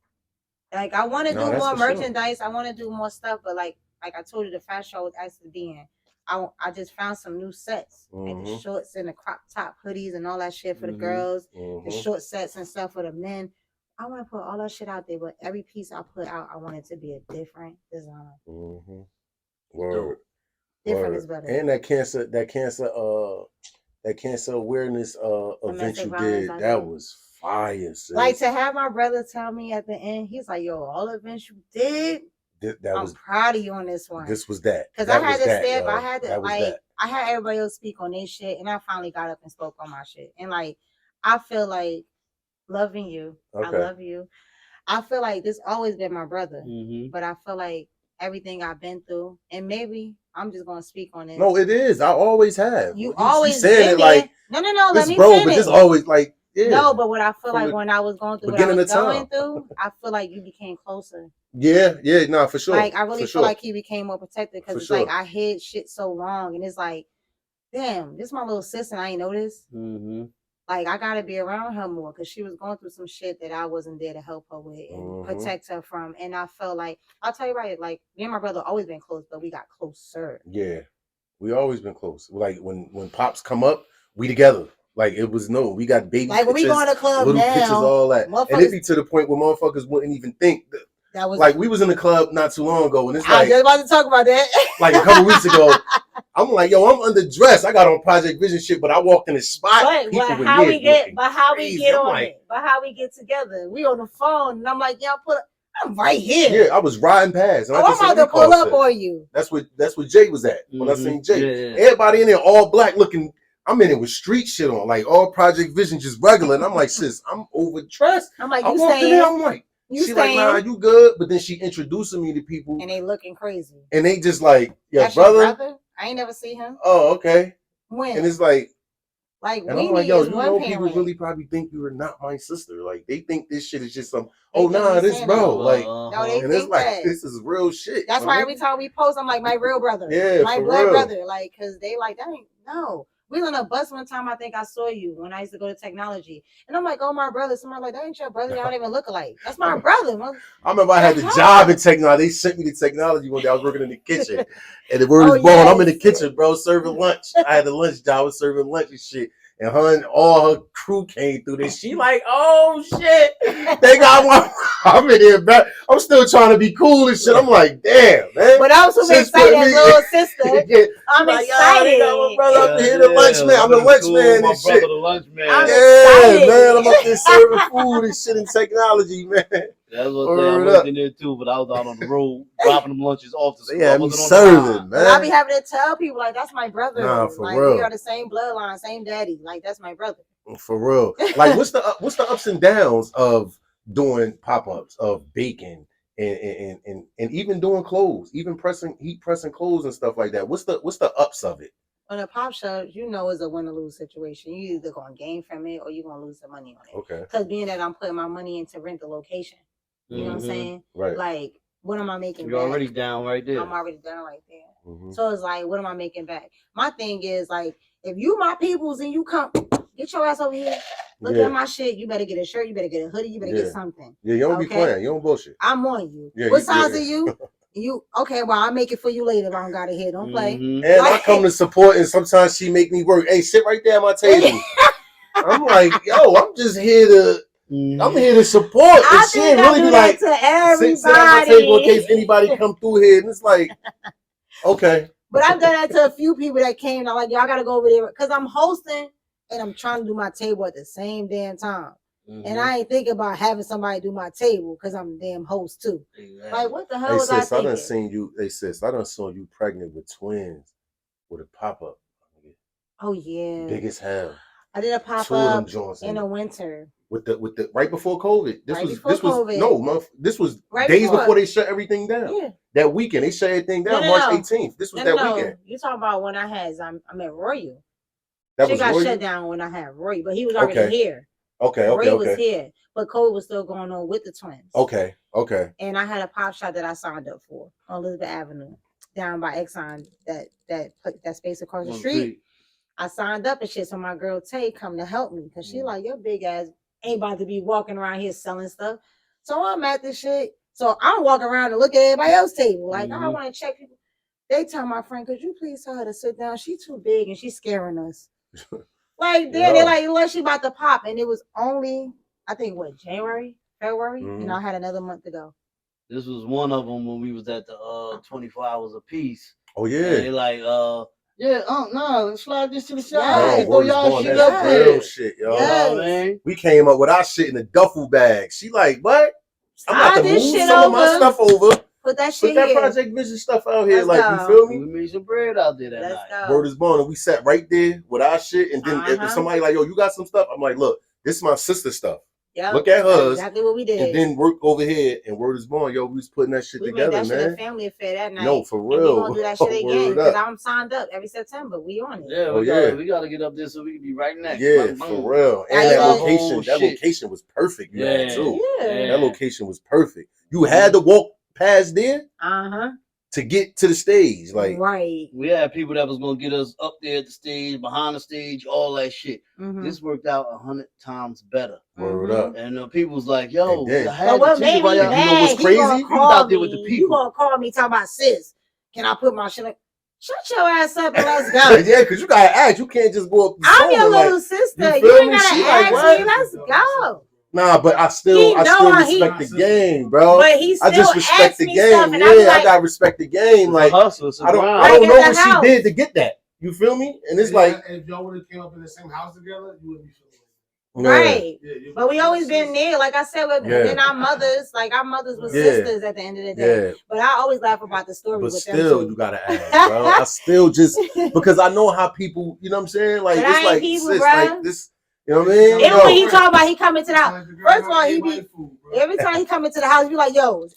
Like I want to do more merchandise. Sure. I want to do more stuff, but like I told you, the fashion show was actually being. I just found some new sets, like the shorts and the crop top hoodies and all that shit for the girls, the short sets and stuff for the men. I want to put all that shit out there, but every piece I put out, I want it to be a different design. Word. Different is better. And that cancer awareness event you did, that was fire. Sis. Like to have my brother tell me at the end, he's like, "Yo, all the events you did, I'm proud of you on this one." This was that. Because I had to step, I had to I had everybody else speak on their shit, and I finally got up and spoke on my shit. And like, I feel like. Loving you. I love you. I feel like this always been my brother, but I feel like everything I've been through, and maybe I'm just gonna speak on it. No, it is. I always have. You always saying it like no. Let me finish. But this always like no. But what I feel like when I was going through what I was going through, I feel like you became closer. Yeah, no, for sure. Like I really feel like he became more protected because it's like I hid shit so long, and it's like, damn, this is my little sister. And I ain't know this. Like, I got to be around her more because she was going through some shit that I wasn't there to help her with and protect her from. And I felt like, I'll tell you right, like, me and my brother always been close, but we got closer. Yeah, we always been close. Like, when Pops come up, we together. Like, it was we got baby like, pictures, when we go to the club little now, pictures, all that. And it be to the point where motherfuckers wouldn't even think that was like, we was in the club not too long ago, and it's like, I was just about to talk about that. Like, a couple weeks ago, I'm like, yo, I'm underdressed. I got on Project Vision shit, but I walked in the spot. But how we get on it? But how we get together? We on the phone, and I'm like, y'all I'm right here. Yeah, I was riding past. I'm about to pull up on you. That's what Jay was at when I seen Jay. Yeah. Everybody in there all black looking. I'm in it with street shit on, like all Project Vision just regular. And I'm like, sis, I'm overdressed. I'm like, I walked in there, I'm like, she like, nah, you good? But then she introducing me to people. And they looking crazy. And they just like, yeah, brother? I ain't never seen him. Oh, okay. When? And it's like and I'm like, yo, you know, people really probably think you are not my sister. Like, they think this shit is just some, this bro. Like, no, they and think it's like, that. this is real shit. That's why every time we post, I'm like, my real brother. Yeah, my blood brother. Like, because they like, that ain't, no. We was on a bus one time, I think I saw you when I used to go to technology. And I'm like, oh, my brother. Somebody like, that ain't your brother. Y'all don't even look alike. That's my brother. I remember I had the job in technology. They sent me to technology one day. I was working in the kitchen. And the word is born. I'm in the kitchen, bro, serving lunch. I had a lunch job. I was serving lunch and shit. And her and all her crew came through this. She like, oh shit. They got one. I'm in here, bro. I'm still trying to be cool and shit. I'm like, damn, man. But I'm super excited as little sister. I'm like, excited. They got my brother up here, the lunch man. I'm the lunch man and shit. The lunch man. I'm excited. Man. I'm up there serving food and shit in technology, man. That's what I was in there too, but I was out on the road dropping them lunches off to school. Yeah, me serving, man. I be having to tell people like, that's my brother. Nah, for like, real. We are the same bloodline, same daddy. Like, that's my brother. For real. Like, what's the ups and downs of doing pop-ups, of baking, and even doing clothes, even heat pressing clothes and stuff like that? What's the ups of it? On a pop shop, you know, it's a win-or-lose situation. You either gonna gain from it or you're gonna lose the money on it. Okay. Because being that I'm putting my money in to rent the location. You know what I'm saying? Right. Like, what am I making You're back? already down right there. I'm already down right there. So it's like, what am I making back? My thing is, like, if you my peoples and you come, get your ass over here. Look at my shit. You better get a shirt. You better get a hoodie. You better get something. Yeah, you don't be playing. You don't bullshit. I'm on you. Yeah, what size are you? Okay, well, I'll make it for you later if I don't got it here. Don't play. And I come to support, and sometimes she make me work. Hey, sit right there at my table. I'm like, yo, I'm just here to... I'm here to support. And she really be like, to everybody. Sit at my table in case anybody come through here. And it's like, okay. But I've done that to a few people that came. And I'm like, y'all got to go over there. Because I'm hosting and I'm trying to do my table at the same damn time. And I ain't thinking about having somebody do my table because I'm the damn host too. Exactly. Like, what the hell was I thinking? I done seen you. Hey, sis, I done saw you pregnant with twins with a pop-up. Oh, yeah. Big as hell. I did a pop-up in the winter. With the right before COVID. This was right days before they shut everything down. Yeah. That weekend they shut everything down. March 18th. This was that weekend. You talking about when I met Royal. She got shut down when I had Roy, but he was already here. Roy was here, but COVID was still going on with the twins. Okay. And I had a pop shop that I signed up for on Elizabeth Avenue, down by Exxon, that space across the street. I signed up and shit, so my girl Tay come to help me because she like, your big ass ain't about to be walking around here selling stuff. So I'm at this shit. So I'm walking around and look at everybody else's table. Like, I want to check people. They tell my friend, could you please tell her to sit down? She's too big and she's scaring us. Like, they're like, look, she about to pop. And it was only, I think, January, February? And I had another month to go. This was one of them when we was at the 24 hours a piece. Oh, yeah. And they like, no, slide this to the side. Yes. Throw y'all shit up there. Real shit, yo. Yes. We came up with our shit in a duffel bag. She like, what? I'm about to move some of my stuff over. Put that shit Put that Project Vision stuff out here. You feel me? We made some bread out there that night. Word is born. And we sat right there with our shit. And then if somebody like, yo, you got some stuff? I'm like, look, this is my sister's stuff. Yep. Look at hers. Exactly what we did. And then work over here, and word is born. Yo, we was putting that shit together, man. We made that shit a family affair that night. No, for real. And we gonna do that shit again because I'm signed up every September. We on it. Yeah, we gotta get up there so we can be right next. Yeah, for real. And that location was perfect. Had too. Yeah. That location was perfect. You had to walk past there. To get to the stage, like we had people that was gonna get us up there at the stage, behind the stage, all that shit. This worked out 100 times better. Word up. And people was like, "Yo, what made me mad? You know what's crazy? You out there with the people. You gonna call me talking about sis? Can I put my shit? Like, shut your ass up and let's go. Yeah, because you gotta act. You can't just go up. I'm your little sister. You ain't gotta ask me. Let's go. Nah, but I still respect the game, bro. But he still I just respect the game. I gotta respect the game. Like I don't know what she did to get that. You feel me? And it's like if y'all would have came up in the same house together, you wouldn't be feeling Right. But we always been there. Like I said, then our mothers were sisters at the end of the day. But I always laugh about the story. But still, you gotta ask, bro. I still just because I know how people, you know what I'm saying? Like it's like people, sis, bro. like this. You know what I mean? Even when he talking about he coming to the house. First of all, he be every time he come into the house, he be like, yo,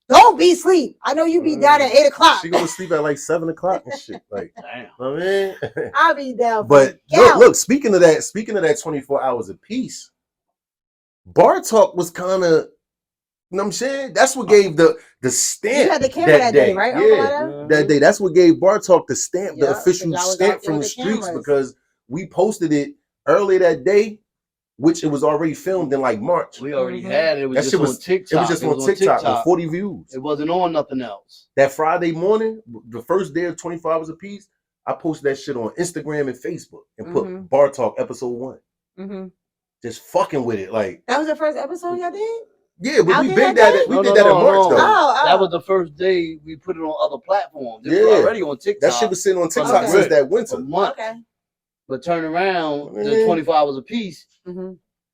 don't be asleep. I know you be down at 8 o'clock. She go to sleep at like 7 o'clock and shit. Like, damn. I mean, I'll be down. But look, speaking of that 24 hours of peace, Bartawk was kind of, you know what I'm saying? That's what gave the stamp. You had the camera that day, right? Yeah, that day. That's what gave Bartawk the stamp, the official stamp from the streets, because we posted it earlier that day, which it was already filmed in like March. We already had it. It was just on TikTok. It was just on TikTok with 40 views. It wasn't on nothing else. That Friday morning, the first day of 24 Hours Apiece, I posted that shit on Instagram and Facebook and put Bartawk episode 1. Just fucking with it. Like, that was the first episode y'all did? Yeah, but we did that at March though. That was the first day we put it on other platforms. It was already on TikTok. That shit was sitting on TikTok since that winter. Okay. But turn around, the 24 Hours Apiece,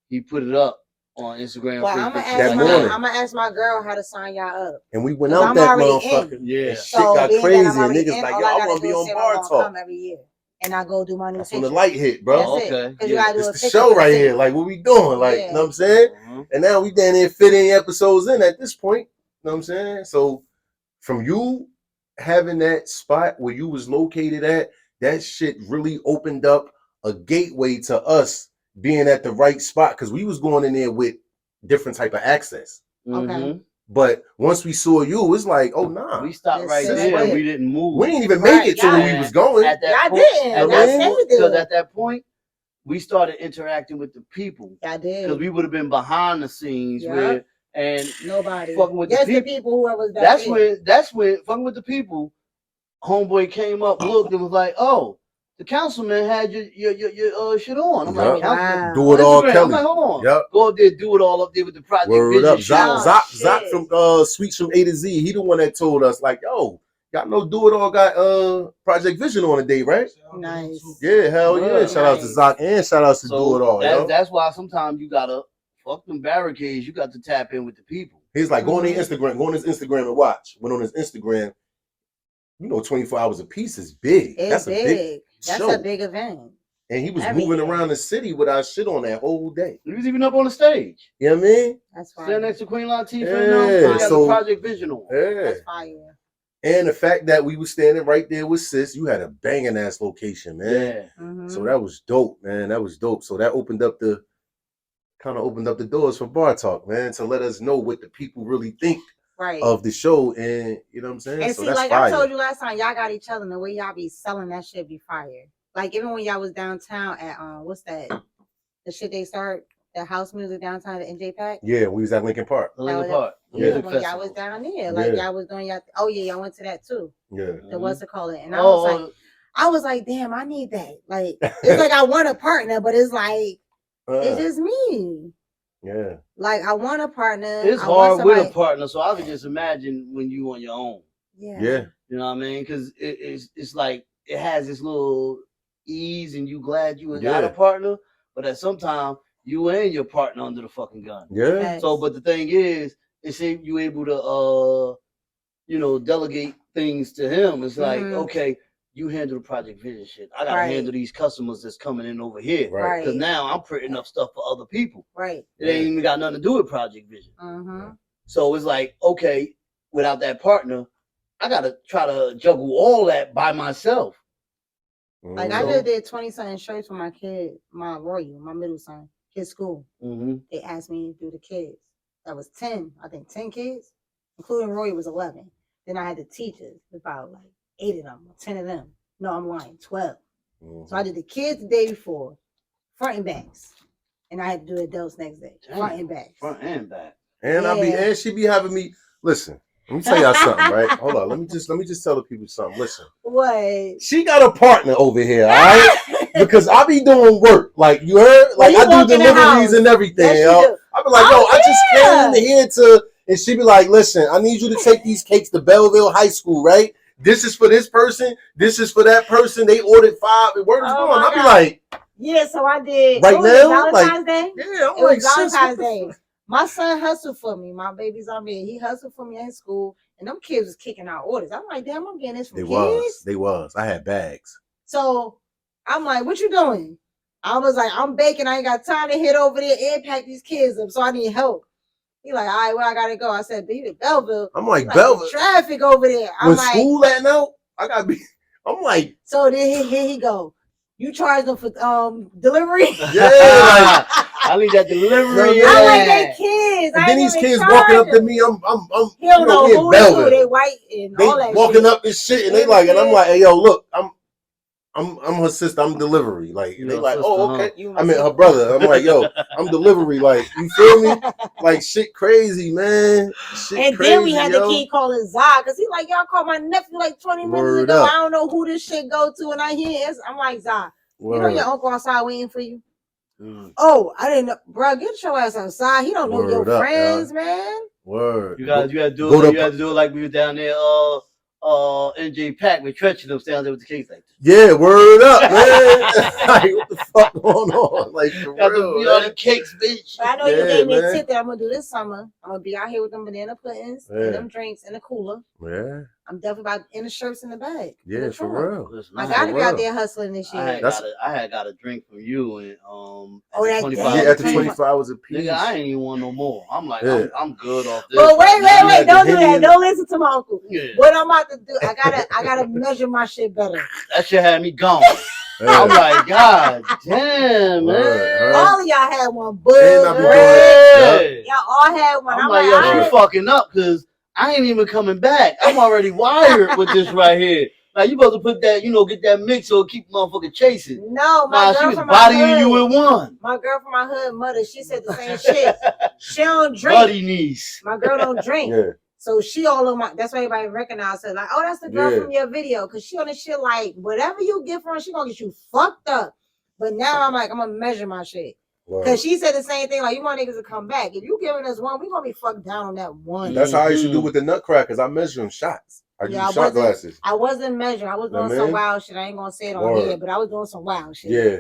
he put it up on Instagram. Well, I'm gonna ask my girl how to sign y'all up. And we went out that motherfucker. Yeah. Shit got crazy. And niggas like, yo, I want to be on Bartawk every year. And I go do my new That's when the light hit, bro. Okay. It's the show right here. Like, what we doing? Like, you know what I'm saying? And now we down there 15 episodes in at this point. You know what I'm saying? So from you having that spot where you was located at, that shit really opened up a gateway to us being at the right spot, because we was going in there with different type of access. Okay. But once we saw you, it's like, oh nah. We stopped right there and we didn't move. We didn't even make it to where we was going. At that point, because at that point, we started interacting with the people. I did. Because we would have been behind the scenes with and nobody fucking with the people. Whoever was that's when fucking with the people. Homeboy came up, looked, and was like, "Oh, the councilman had your shit on." I'm like, wow. Do it all, Kelly. I'm like, hold on. Go up there, do it all up there with the project. Word up. Zach from Sweets from A to Z. He the one that told us, like, yo, y'all know Do It All got Project Vision on the day, right? Nice. Yeah, hell yeah. Shout out to Zach and shout out to Do It All. That's why sometimes you gotta fuck them barricades. You got to tap in with the people. He's like, go on his Instagram and watch. Went on his Instagram. You know, 24 Hours Apiece is big. That's a big That's show. a big event. And he was moving around the city with our shit on that whole day. He was even up on the stage. You know what I mean? That's fire. Standing next to Queen Latifah. Yeah, so Project Vision on. Yeah. That's fire. And the fact that we were standing right there with Sis, you had a banging ass location, man. Yeah. So that was dope, man. That was dope. So that opened up the doors for Bartawk, man, to let us know what the people really think of the show. And you know what I'm saying? And so see, that's like fire. I told you last time, y'all got each other, and the way y'all be selling that shit be fire. Like even when y'all was downtown at what's that? The shit they start the house music downtown at NJ Pack. Yeah, we was at Lincoln Park. Lincoln Park. Yeah, when y'all was down there, like y'all was doing y'all. Oh yeah, y'all went to that too. Yeah. What's it called? And I was like, damn, I need that. Like it's like I want a partner, but it's like it's just me. Yeah. Like I want a partner. It's hard with a partner, so I could just imagine when you on your own. Yeah. Yeah. You know what I mean? Because it's like it has this little ease, and you glad you got a partner, but at some time you and your partner under the fucking gun. Yeah. Yes. So, but the thing is, it's you able to delegate things to him. It's like, okay, you handle the Project Vision shit. I gotta handle these customers that's coming in over here. Right. Because now I'm printing up stuff for other people. Right. It ain't even got nothing to do with Project Vision. So it's like, okay, without that partner, I gotta try to juggle all that by myself. Like I just did 20-something shirts for my kid, my Royal, my middle son, his school. They asked me to do the kids. That was 10 kids, including Roy was 11. Then I had the teachers, about like 8 of them, 10 of them. No, I'm lying, 12. So I did the kids the day before, front and backs. And I had to do adults next day, front and back. Front and back. And she be having me, listen, let me tell y'all something, right? Hold on, let me just tell the people something. Listen. What? She got a partner over here, all right? Because I be doing work. Like you heard? Like I do deliveries and everything, yo. I be like, I just came in here and she be like, listen, I need you to take these cakes to Belleville High School, right? This is for this person, this is for that person. They ordered 5. Word is going. I be like, Yeah, so I did. Right now, Valentine's Day. Yeah, it was Valentine's Day. My son hustled for me. My baby's on me. He hustled for me in school, and them kids was kicking out orders. I'm like, damn, I'm getting this from kids. They was. I had bags. So I'm like, what you doing? I was like, I'm baking. I ain't got time to hit over there and pack these kids up, so I need help. He like, all right, where I gotta go? I said, be to Belleville. I'm like Belleville. Traffic over there. I'm like, school letting out, I gotta be. I'm like, so then here he go. You charge them for delivery? Yeah. I need that delivery. I like that kids. And then these kids walking up to me. I'm he don't know who they white and they all that walking shit. up and shit, and they like, and I'm like, hey, yo, look, I'm her sister. I'm delivery. Like they like, sister, oh, okay. I mean, her brother. I'm like, yo, I'm delivery. Like, you feel me? Like shit, crazy, man. Shit and crazy, then we had the kid calling Zah because he like, y'all called my nephew like 20 minutes ago. I don't know who this shit go to, and I hear it. I'm like, Zah, you know your uncle outside waiting for you. Oh, I didn't know, bro. Get your ass outside. He don't know your friends, man. Word. You had to do it like we were down there. NJ Pack with Tretch and them down there with the case like this. Yeah, word up, man. Like, what the fuck going on? Like, for real, all the cakes, bitch. But I know you gave me a tip that I'm gonna do this summer. I'm gonna be out here with them banana puddings and them drinks in the cooler. Yeah. I'm definitely about in the shirts in the bag. Yeah, for real. Listen, I gotta be out there hustling this year. I had got a drink from you and at the 25 hours a piece. Nigga, I ain't even want no more. I'm like, I'm good off this. But wait, don't do that. Don't listen to my uncle. Yeah. What I'm about to do, I gotta measure my shit better. That shit had me gone. I'm like, God damn, man. All of y'all had one, bud. Y'all all had one. I'm like, yo, she fucking up because I ain't even coming back. I'm already wired with this right here. Like, you supposed to put that, get that mix so it keep motherfucking chasing. No, my girl she was from my bodying hood, you in one. My girl from my hood, mother, she said the same shit. She don't drink. Buddy niece. My girl don't drink. Yeah. So she all on my, that's why everybody recognize her. Like, oh, that's the girl from your video. Because she on this shit like, whatever you get from her, she gonna get you fucked up. But now I'm like, I'm gonna measure my shit. Because she said the same thing, like, you want niggas to come back. If you giving us one, we gonna be fucked down on that one. That's how I used to do with the nutcrackers. I measure them shots. I use shot glasses. I wasn't measuring. I was doing some wild shit. I ain't gonna say it on here, but I was doing some wild shit. Yeah.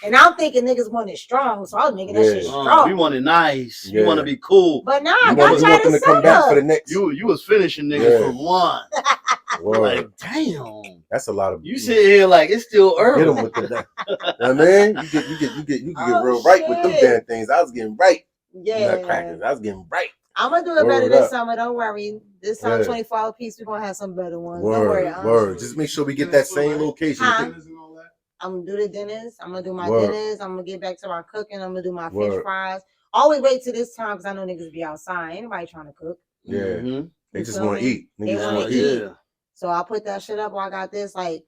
And I'm thinking niggas want it strong, so I was making that shit strong. We want it nice. You want to be cool. But now I got tired of come back for the next. You was finishing niggas from one. Like, damn. That's a lot of. You sit here like it's still early. Get them with the. I mean, you get real right with them damn things. I was getting right. Yeah. Nutcrackers. I was getting right. I'm gonna do it better this summer. Don't worry. This time, 24-hour piece, we're gonna have some better ones. Don't worry. Word. Just make sure we get that same location. I'm gonna do the dinners. I'm gonna do my dinners. I'm gonna get back to my cooking. I'm gonna do my fish fries. Always wait till this time because I know niggas be outside. Ain't nobody trying to cook. Yeah. They just want to eat. They want to eat. Yeah. So I'll put that shit up while I got this. Like,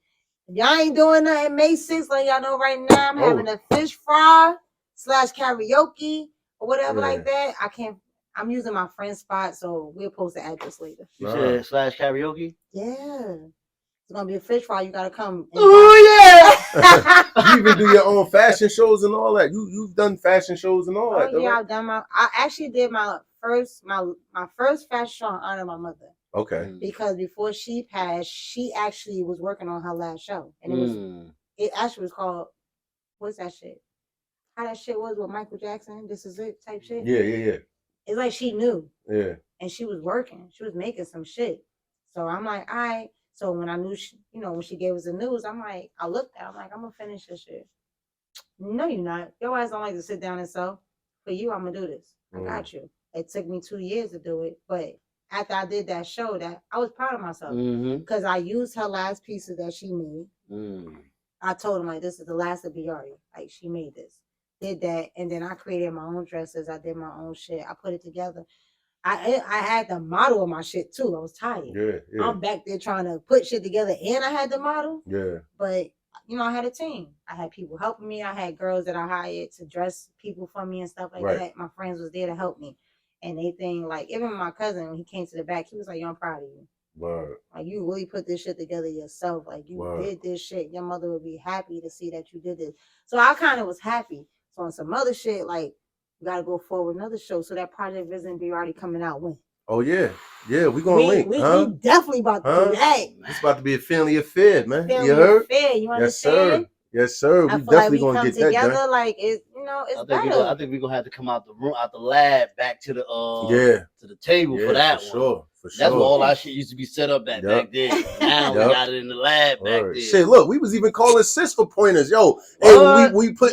if y'all ain't doing nothing May 6th, like y'all know right now, I'm having a fish fry / karaoke or whatever like that. I'm using my friend's spot, so we'll post the address later. You said / karaoke? Yeah. It's gonna be a fish fry. You gotta come. Oh yeah! You even do your own fashion shows and all that. You've done fashion shows and all that. Yeah, I've done I actually did my first fashion show in honor of my mother. Okay. Because before she passed, she actually was working on her last show, and it actually was called, what's that shit? How that shit was with Michael Jackson. This is it type shit. Yeah. It's like she knew. Yeah. And she was working. She was making some shit. So I'm like, all right. So when I knew, when she gave us the news, I'm like, I looked at it, I'm like, I'm going to finish this shit. No, you're not. Your ass don't like to sit down and sew. For you, I'm going to do this. I got you. It took me 2 years to do it. But after I did that show, that I was proud of myself. Because I used her last pieces that she made. I told him, like, this is the last of Biardi. Like, she made this. Did that. And then I created my own dresses. I did my own shit. I put it together. I had the model of my shit too. I was tired. Yeah. I'm back there trying to put shit together, and I had the model. Yeah. But I had a team. I had people helping me. I had girls that I hired to dress people for me and stuff like that. My friends was there to help me, and they think like even my cousin when he came to the back, he was like, "Yo, I'm proud of you. Word. Like you really put this shit together yourself. Like you did this shit. Your mother would be happy to see that you did this." So I kind of was happy. So on some other shit like. We gotta go forward another show. So that ProjectVizion10inc already coming out when? Oh yeah, we gonna link. We definitely about to do that. It's about to be a family affair, man. Family you heard? Affair. You understand? Yes, sir. Yes, sir. We definitely gonna get that done. Like it's better. I think we're gonna have to come out the room, out the lab, back to the to the table for that one. Sure. For sure. That's where all our shit used to be set up at back then. Now we got it in the lab back then. Shit, look, we was even calling sis for pointers. Yo, hey, we put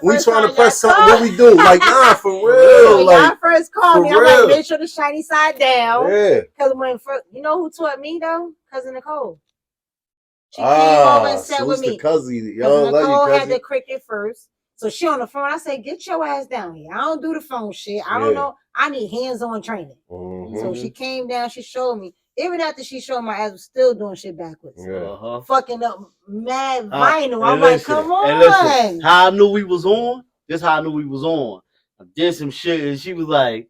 we trying to press something. What we do? Like, nah, for real. When y'all first called me, I'm like, make sure the shiny side down. Yeah. Because when you know who taught me though? Cousin Nicole. She came over and sat with me. Nicole had the cricket first. So she on the phone. I say, get your ass down here. I don't do the phone shit. I don't know. I need hands-on training. Mm-hmm. So she came down. She showed me. Even after she showed my ass, was still doing shit backwards. Fucking up mad vinyl. I'm like, come on. And listen, how I knew we was on? This how I knew we was on. I did some shit and she was like,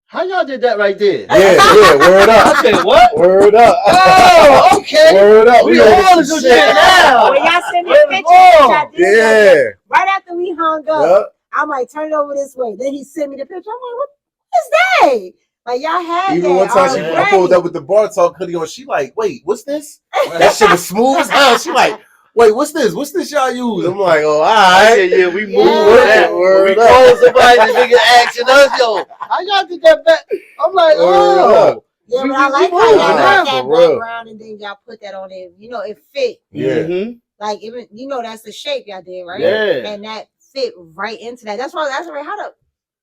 how y'all did that right there? Yeah, word up. I said, what? Word up. Oh, okay. Word up. We all some shit now. When y'all send me pictures, right after we hung up, I might turn it over this way. Then he sent me the picture. I'm like, what is that? Like, y'all had even that. One time I pulled up with the Bartawk hoodie on. She like, wait, what's this? That shit was smooth as hell. She like, wait, what's this? What's this y'all use? I'm like, oh, all right. Yeah, we moved that. We called somebody, the nigga asking us, yo, how y'all did that back? I'm like, oh. Yeah, but I like how y'all got that background and then y'all put that on there. You know, it fit. Yeah. Mm-hmm. Like, even, you know, that's the shape y'all did, right? Yeah. And that fit right into that. That's why I was like,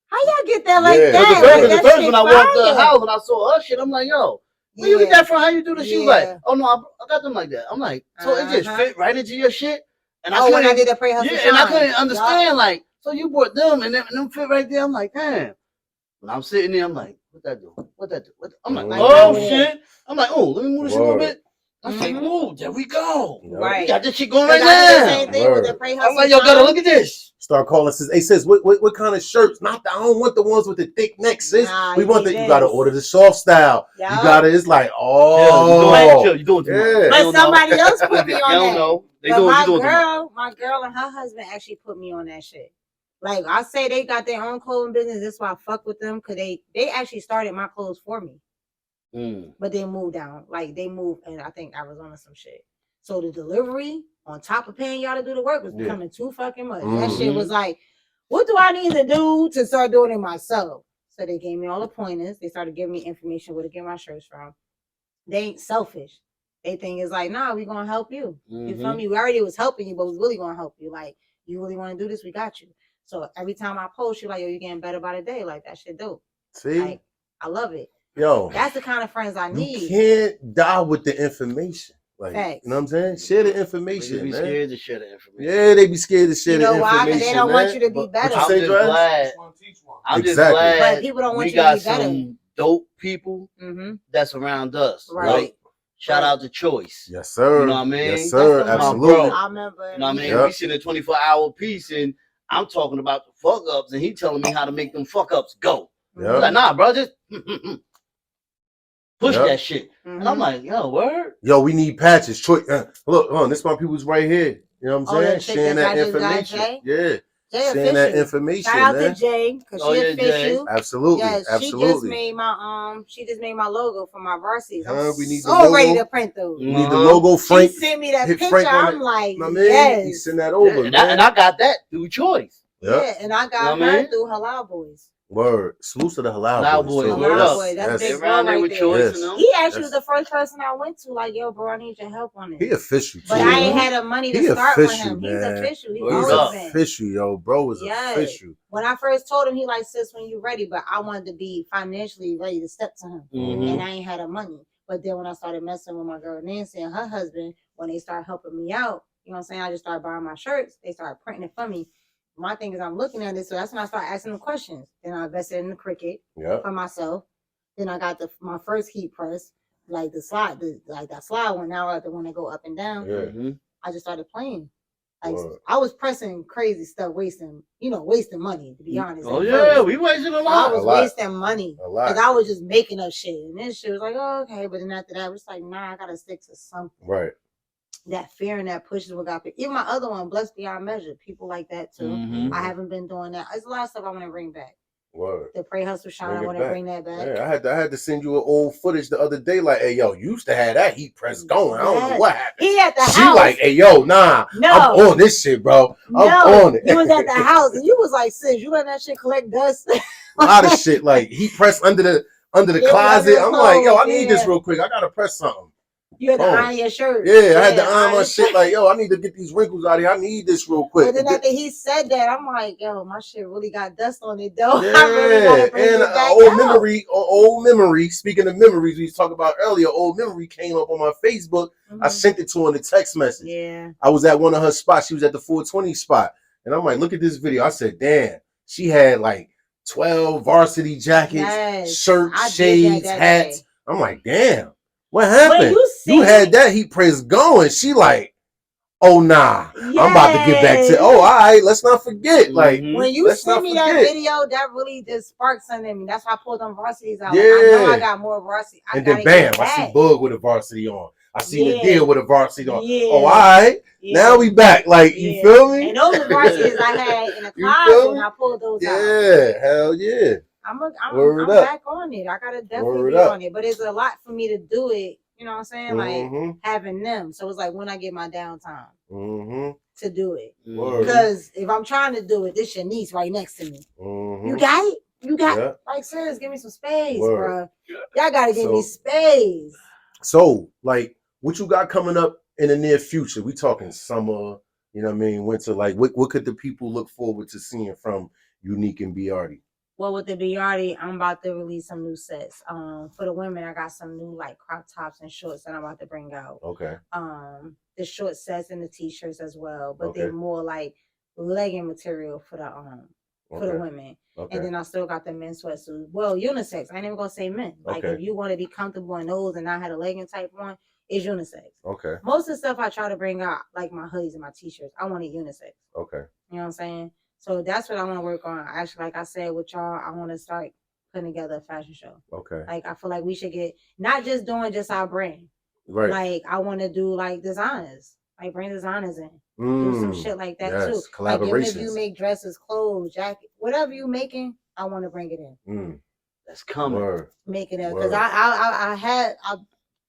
how y'all get that like that? The first when I walked the house and I saw her shit, I'm like, yo, where you get that from? How you do this? She was like, oh no, I got them like that. I'm like, so it just fit right into your shit. And when I did the pray hustle, and I couldn't understand, like, so you brought them and them fit right there. I'm like, damn. When I'm sitting there, I'm like, what that do? I'm like, oh shit. I'm like, oh, let me move this shit a little bit. I say, move, there we go. Right. We got this shit going right now. Same thing with the pray hustle. I'm like, yo, gotta look at this. Start calling sis. Hey sis, what kind of shirts? I don't want the ones with the thick neck, sis. We want you gotta order the soft style. Yep. You gotta, it's like, you doing too much. But somebody else put me on that. Don't know. My girl and her husband actually put me on that shit. Like, I say they got their own clothing business. That's why I fuck with them. Cause they actually started my clothes for me. But they moved down. Like, they moved and I think Arizona some shit. So the delivery on top of paying y'all to do the work was becoming too fucking much. That shit was like, what do I need to do to start doing it myself? So they gave me all the pointers. They started giving me information where to get my shirts from. They ain't selfish. They think it's like, nah, we gonna help you. You feel me? We already was helping you, but we really gonna help you. Like, you really want to do this? We got you. So every time I post, you're like, yo, you getting better by the day. Like, that shit dope. See? Like, I love it. Yo. That's the kind of friends I need. You can't die with the information. Like, facts. You know what I'm saying? Share the information, they be scared to share the information. Yeah, they be scared to share the information. You know why? Because they don't want you to be better. I'm just glad but people don't want you to be better. We got some dope people that's around us. Right? Shout out to Choice. Yes, sir. You know what I mean? Yes, sir. Absolutely. I remember. You know what I mean? We seen a 24-hour piece and I'm talking about the fuck ups and he telling me how to make them fuck ups go. I'm like, nah, bro, just push that shit. And I'm like, yo, word? Yo, we need patches. Look, this my people's right here. You know what I'm saying? Sharing that information. Yeah. Sharing that information. Shout out to Jay, because she official. Absolutely. Yes, absolutely. She just made my logo for my varsity. We need so ready to print those. We need the logo. Frank, she sent me that picture. I'm like, yes. He sent that over, and I got that through Choice. Yeah, and I got her through Halal Boys. Word. Salute to the Halal Boys. Halal Boys. That's big around there with Choice. Yes. He actually was the first person I went to. Like, yo, bro, I need your help on this. He official too. But I ain't had the money to start with him. Man. He's official. He's official, yo. Bro is official. When I first told him, he like, sis, when you ready, but I wanted to be financially ready to step to him. And I ain't had the money. But then when I started messing with my girl Nancy and her husband, when they started helping me out, you know what I'm saying? I just started buying my shirts. They started printing it for me. My thing is I'm looking at it, so that's when I started asking them questions. Then I invested in the Cricut for myself. Then I got my first heat press, like the slide, that slide one. Now I want to go up and down. I just started playing. Like, I was pressing crazy stuff, wasting money, to be honest. Oh yeah, we wasted a lot. I was wasting money because I was just making up shit, and this shit was like, oh, okay. But then after that, it was like, nah, I gotta stick to something. Right. That fear and that push is what got me. Even my other one, Blessed Beyond Measure, people like that too. I haven't been doing that. There's a lot of stuff I want to bring back. Word. The Pray Hustle shot. I want to bring that back. Yeah, I had to send you an old footage the other day. Like, hey, yo, you used to have that heat press going. I don't know what happened. He at the house. She like, hey, yo, nah. No. I'm on this shit, bro. I'm on it. You was at the house and you was like, sis, you let that shit collect dust. A lot of shit. Like, heat press under the closet. I'm like, yo, I need this real quick. I gotta press something. You had to iron your shirt. Yeah, I had to iron my shit. Like, yo, I need to get these wrinkles out of here. I need this real quick. But then after he said that, I'm like, yo, my shit really got dust on it, though. Yeah, I really gotta bring and it back old memory. Speaking of memories, we talked about earlier. Old memory came up on my Facebook. I sent it to her in a text message. Yeah. I was at one of her spots. She was at the 420 spot, and I'm like, look at this video. I said, damn, she had like 12 varsity jackets, shirts, shades, hats. Day. I'm like, damn. What happened? You had that heat press going. She like, oh nah, I'm about to get back to. Oh, all right, let's not forget. Like when you sent me that video, that really just sparked something in me. That's why I pulled them varsities out. Yeah, like, I know I got more varsity. And then bam, I see Bug with a varsity on. I see the deal with a varsity on. Yeah. Oh, all right. Yeah. Now we back. Like you feel me? And those are varsities I had in the closet, and I pulled those out. Yeah, hell yeah. I'm back on it. I gotta definitely be on it, but it's a lot for me to do it. You know what I'm saying? Like having them. So it's like when I get my downtime to do it. Because if I'm trying to do it, this your niece right next to me. You got it? You got it? Like, sis, give me some space, bro. Y'all gotta give me space. So, like, what you got coming up in the near future? We talking summer, you know what I mean? Winter. Like, what could the people look forward to seeing from Unique and Biardi? Well, with the Biardi, I'm about to release some new sets. For the women, I got some new like crop tops and shorts that I'm about to bring out. Okay. The short sets and the t-shirts as well, but they're more like legging material for the women. Okay. And then I still got the men's sweatsuits. Well, unisex. I ain't even gonna say men. Like if you want to be comfortable in those, and I had a legging type one, it's unisex. Okay. Most of the stuff I try to bring out, like my hoodies and my t-shirts, I want it unisex. Okay. You know what I'm saying? So that's what I want to work on. Actually, like I said with y'all, I want to start putting together a fashion show. Okay. Like I feel like we should get not just doing just our brand. Right. Like I want to do like designers, like bring designers in, do some shit like that too. Like even if you make dresses, clothes, jacket, whatever you making, I want to bring it in. That's coming. Word. Make it up because I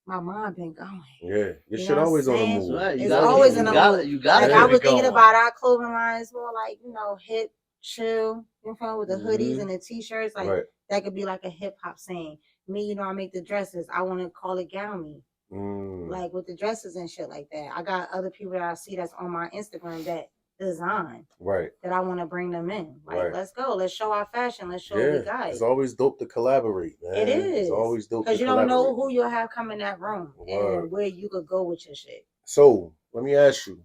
my mind been going. Yeah, your shit always on the move. Right. It's always in the move. You got like I was thinking about our clothing lines more like, hip, chill, with the hoodies and the t-shirts. Like that could be like a hip hop saying. Me, I make the dresses. I want to call it gown me. Like with the dresses and shit like that. I got other people that I see that's on my Instagram that design. Right. That I want to bring them in. Like, let's go. Let's show our fashion. Let's show what we got. It's always dope to collaborate, man. It is. It's always dope because you don't know who you'll have come in that room and where you could go with your shit. So let me ask you,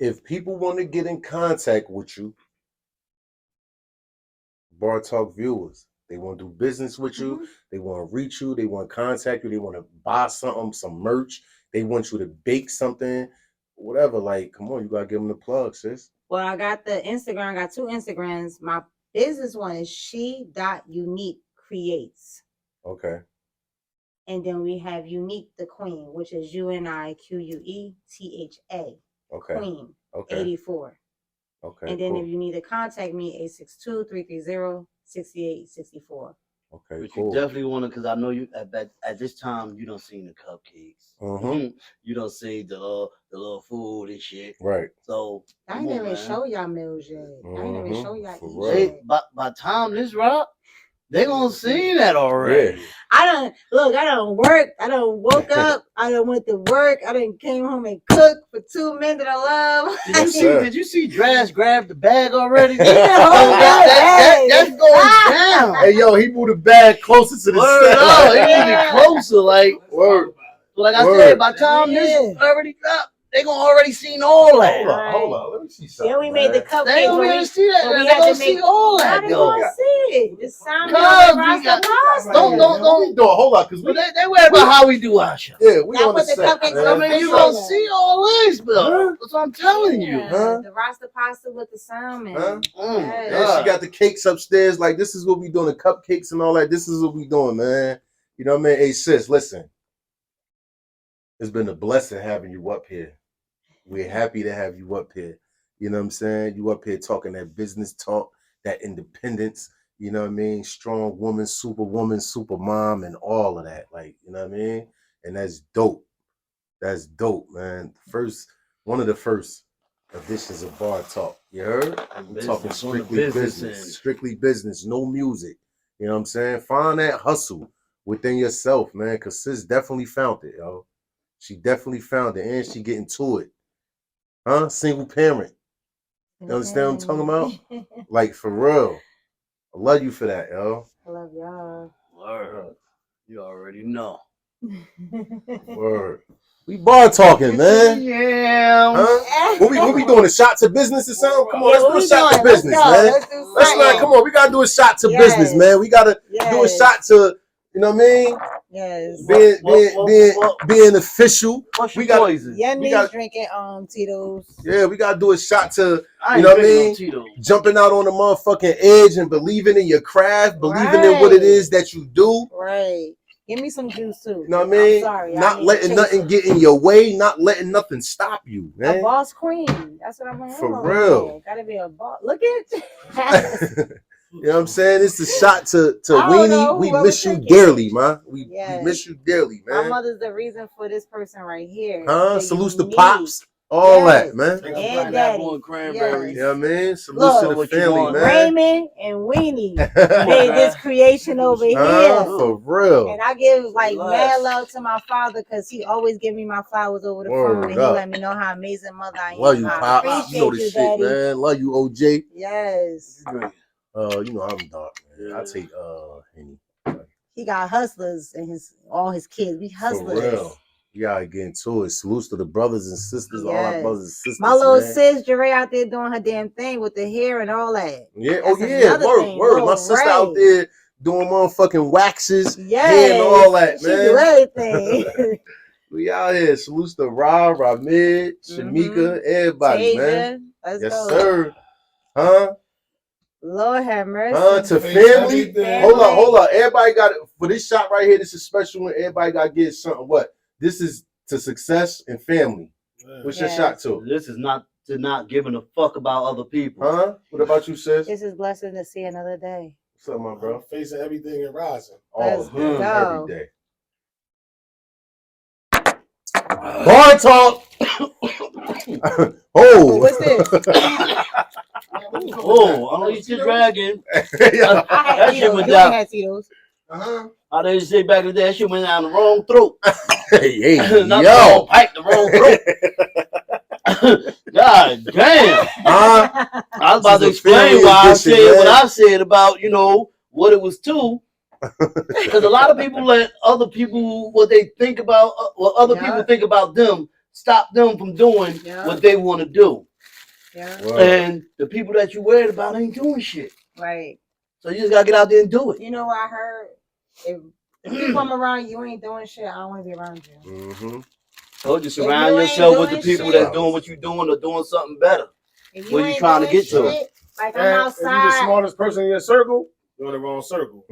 if people want to get in contact with you, Bartawk viewers, they want to do business with you, they want to reach you, they want to contact you, they want to buy something, some merch, they want you to bake something, whatever. Like, come on, you gotta give them the plug, sis. Well, I got the Instagram. I got 2 Instagrams. My business one is she.unique creates. Okay. And then we have Unique the Queen, which is UNIQUETHA. Okay. Queen. Okay. 84. Okay. And then if you need to contact me, 862-330-6864. Okay, but cool. You definitely want to, because I know you at this time you don't see the cupcakes. You don't see the little food and shit. Right. So I ain't even show y'all meals yet. I ain't even show y'all eat yet. By time this drop, they gonna see that already. Yeah. I done work. I done woke up. I done went to work. I done came home and cooked for 2 men that I love. Did you see Draz grab the bag already? That's going down. Hey yo, he moved the bag closer to the set. He moved it closer. Like word. Like I said, by the time this already dropped, they gonna already seen all that. Hold on. Let me see something. Yeah, we made the cupcakes. They don't even see that. They gonna see all that. They gonna see it. The sound of don't. Hold on, because they worry about how we do our show. Yeah, we on the set. I mean, you gonna see all this, bro. That's what I'm telling you. The Rasta pasta with the sound, man. Yeah, she got the cakes upstairs. Like, this is what we doing. The cupcakes and all that. This is what we doing, man. You know what I mean? Hey, sis, listen. It's been a blessing having you up here. We're happy to have you up here. You know what I'm saying? You up here talking that business talk, that independence. you know what I mean, strong woman, super mom, and all of that. Like, you know what I mean? And that's dope. That's dope, man. One of the first editions of Bartawk. You heard? I'm talking strictly business. Strictly business, no music. You know what I'm saying? Find that hustle within yourself, man, because sis definitely found it, yo. She definitely found it, and she getting to it. Huh? Single parent. You understand what I'm talking about? Like, for real. I love you for that, yo. I love y'all. Word. You already know. Word. We bar talking, man. Yeah. Huh? What we doing? A shot to business or something? Come on, let's do a shot to business, man. Let's not. Come on, we gotta do a shot to business, man. We gotta do a shot to, you know what I mean? Yes. Being official. We got poison. Yeah, me drinking Tito's. Yeah, we gotta do a shot to, you know what I mean? Jumping out on the motherfucking edge and believing in your craft, believing in what it is that you do. Right. Give me some juice too. You know what I mean? I'm sorry. Not letting nothing get in your way, not letting nothing stop you, man. A boss queen. That's what I'm going for real. Gotta be a boss. Look at you know what I'm saying? It's a shot to Weenie. We miss you dearly, man. We miss you dearly, man. My mother's the reason for this person right here. Salutes to Pops. All that, man. And Daddy. You know what I mean? Salutes to the family, man. Raymond and Weenie made this creation over here. For real. And I give mad love to my father because he always give me my flowers over the phone and he let me know how amazing mother I am. Love you, Pops. You know the shit, Daddy. Man. Love you, OJ. Yes. You know I'm dark, man. I take Henny. He got hustlers and all his kids. We hustlers. For real. You gotta get into it. Salutes to the brothers and sisters, all our brothers and sisters. My little sis, Jeray, out there doing her damn thing with the hair and all that. Yeah, word. My sister out there doing motherfucking waxes, hair and all that, man. She do everything. We out here. Salutes to Rob, Ramid, Shamika, everybody, Tasia, man. Let's yes, go. Sir. Huh? Lord have mercy. To family. Hold up. Everybody got it. For this shot right here, this is a special one. Everybody got to get something. What? This is to success and family. What's your shot to? This is not to not giving a fuck about other people. Huh? What about you, sis? This is blessing to see another day. What's up, my bro? Facing everything and rising. Let's go. Every day. Bartawk. Oh. What's this? Unleash the dragon. That shit went down. I didn't say back in the day, that shit went down the wrong throat. Hey, not the wrong pipe, the wrong throat. God damn. I was about to explain why I said what I said about, what it was to. Because a lot of people let other people, what they think about, what other people think about them, stop them from doing what they want to do. Yeah. Wow. And the people that you worried about ain't doing shit. Right. So you just gotta get out there and do it. You know what I heard? If you come around, you ain't doing shit. I don't want to be around you. Mm-hmm. So just surround yourself with the people that's doing what you're doing or doing something better. What you trying to get to? Like I'm outside. If you're the smartest person in your circle, you're in the wrong circle.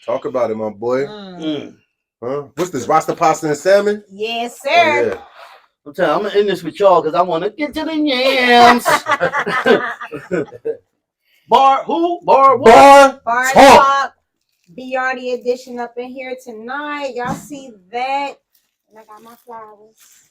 Talk about it, my boy. Huh? What's this? Rasta pasta and salmon? Yes, sir. Oh, yeah. I'm telling you, I'm gonna end this with y'all because I want to get to the yams. Bar what? Bartawk. Biardi edition up in here tonight. Y'all see that? And I got my flowers.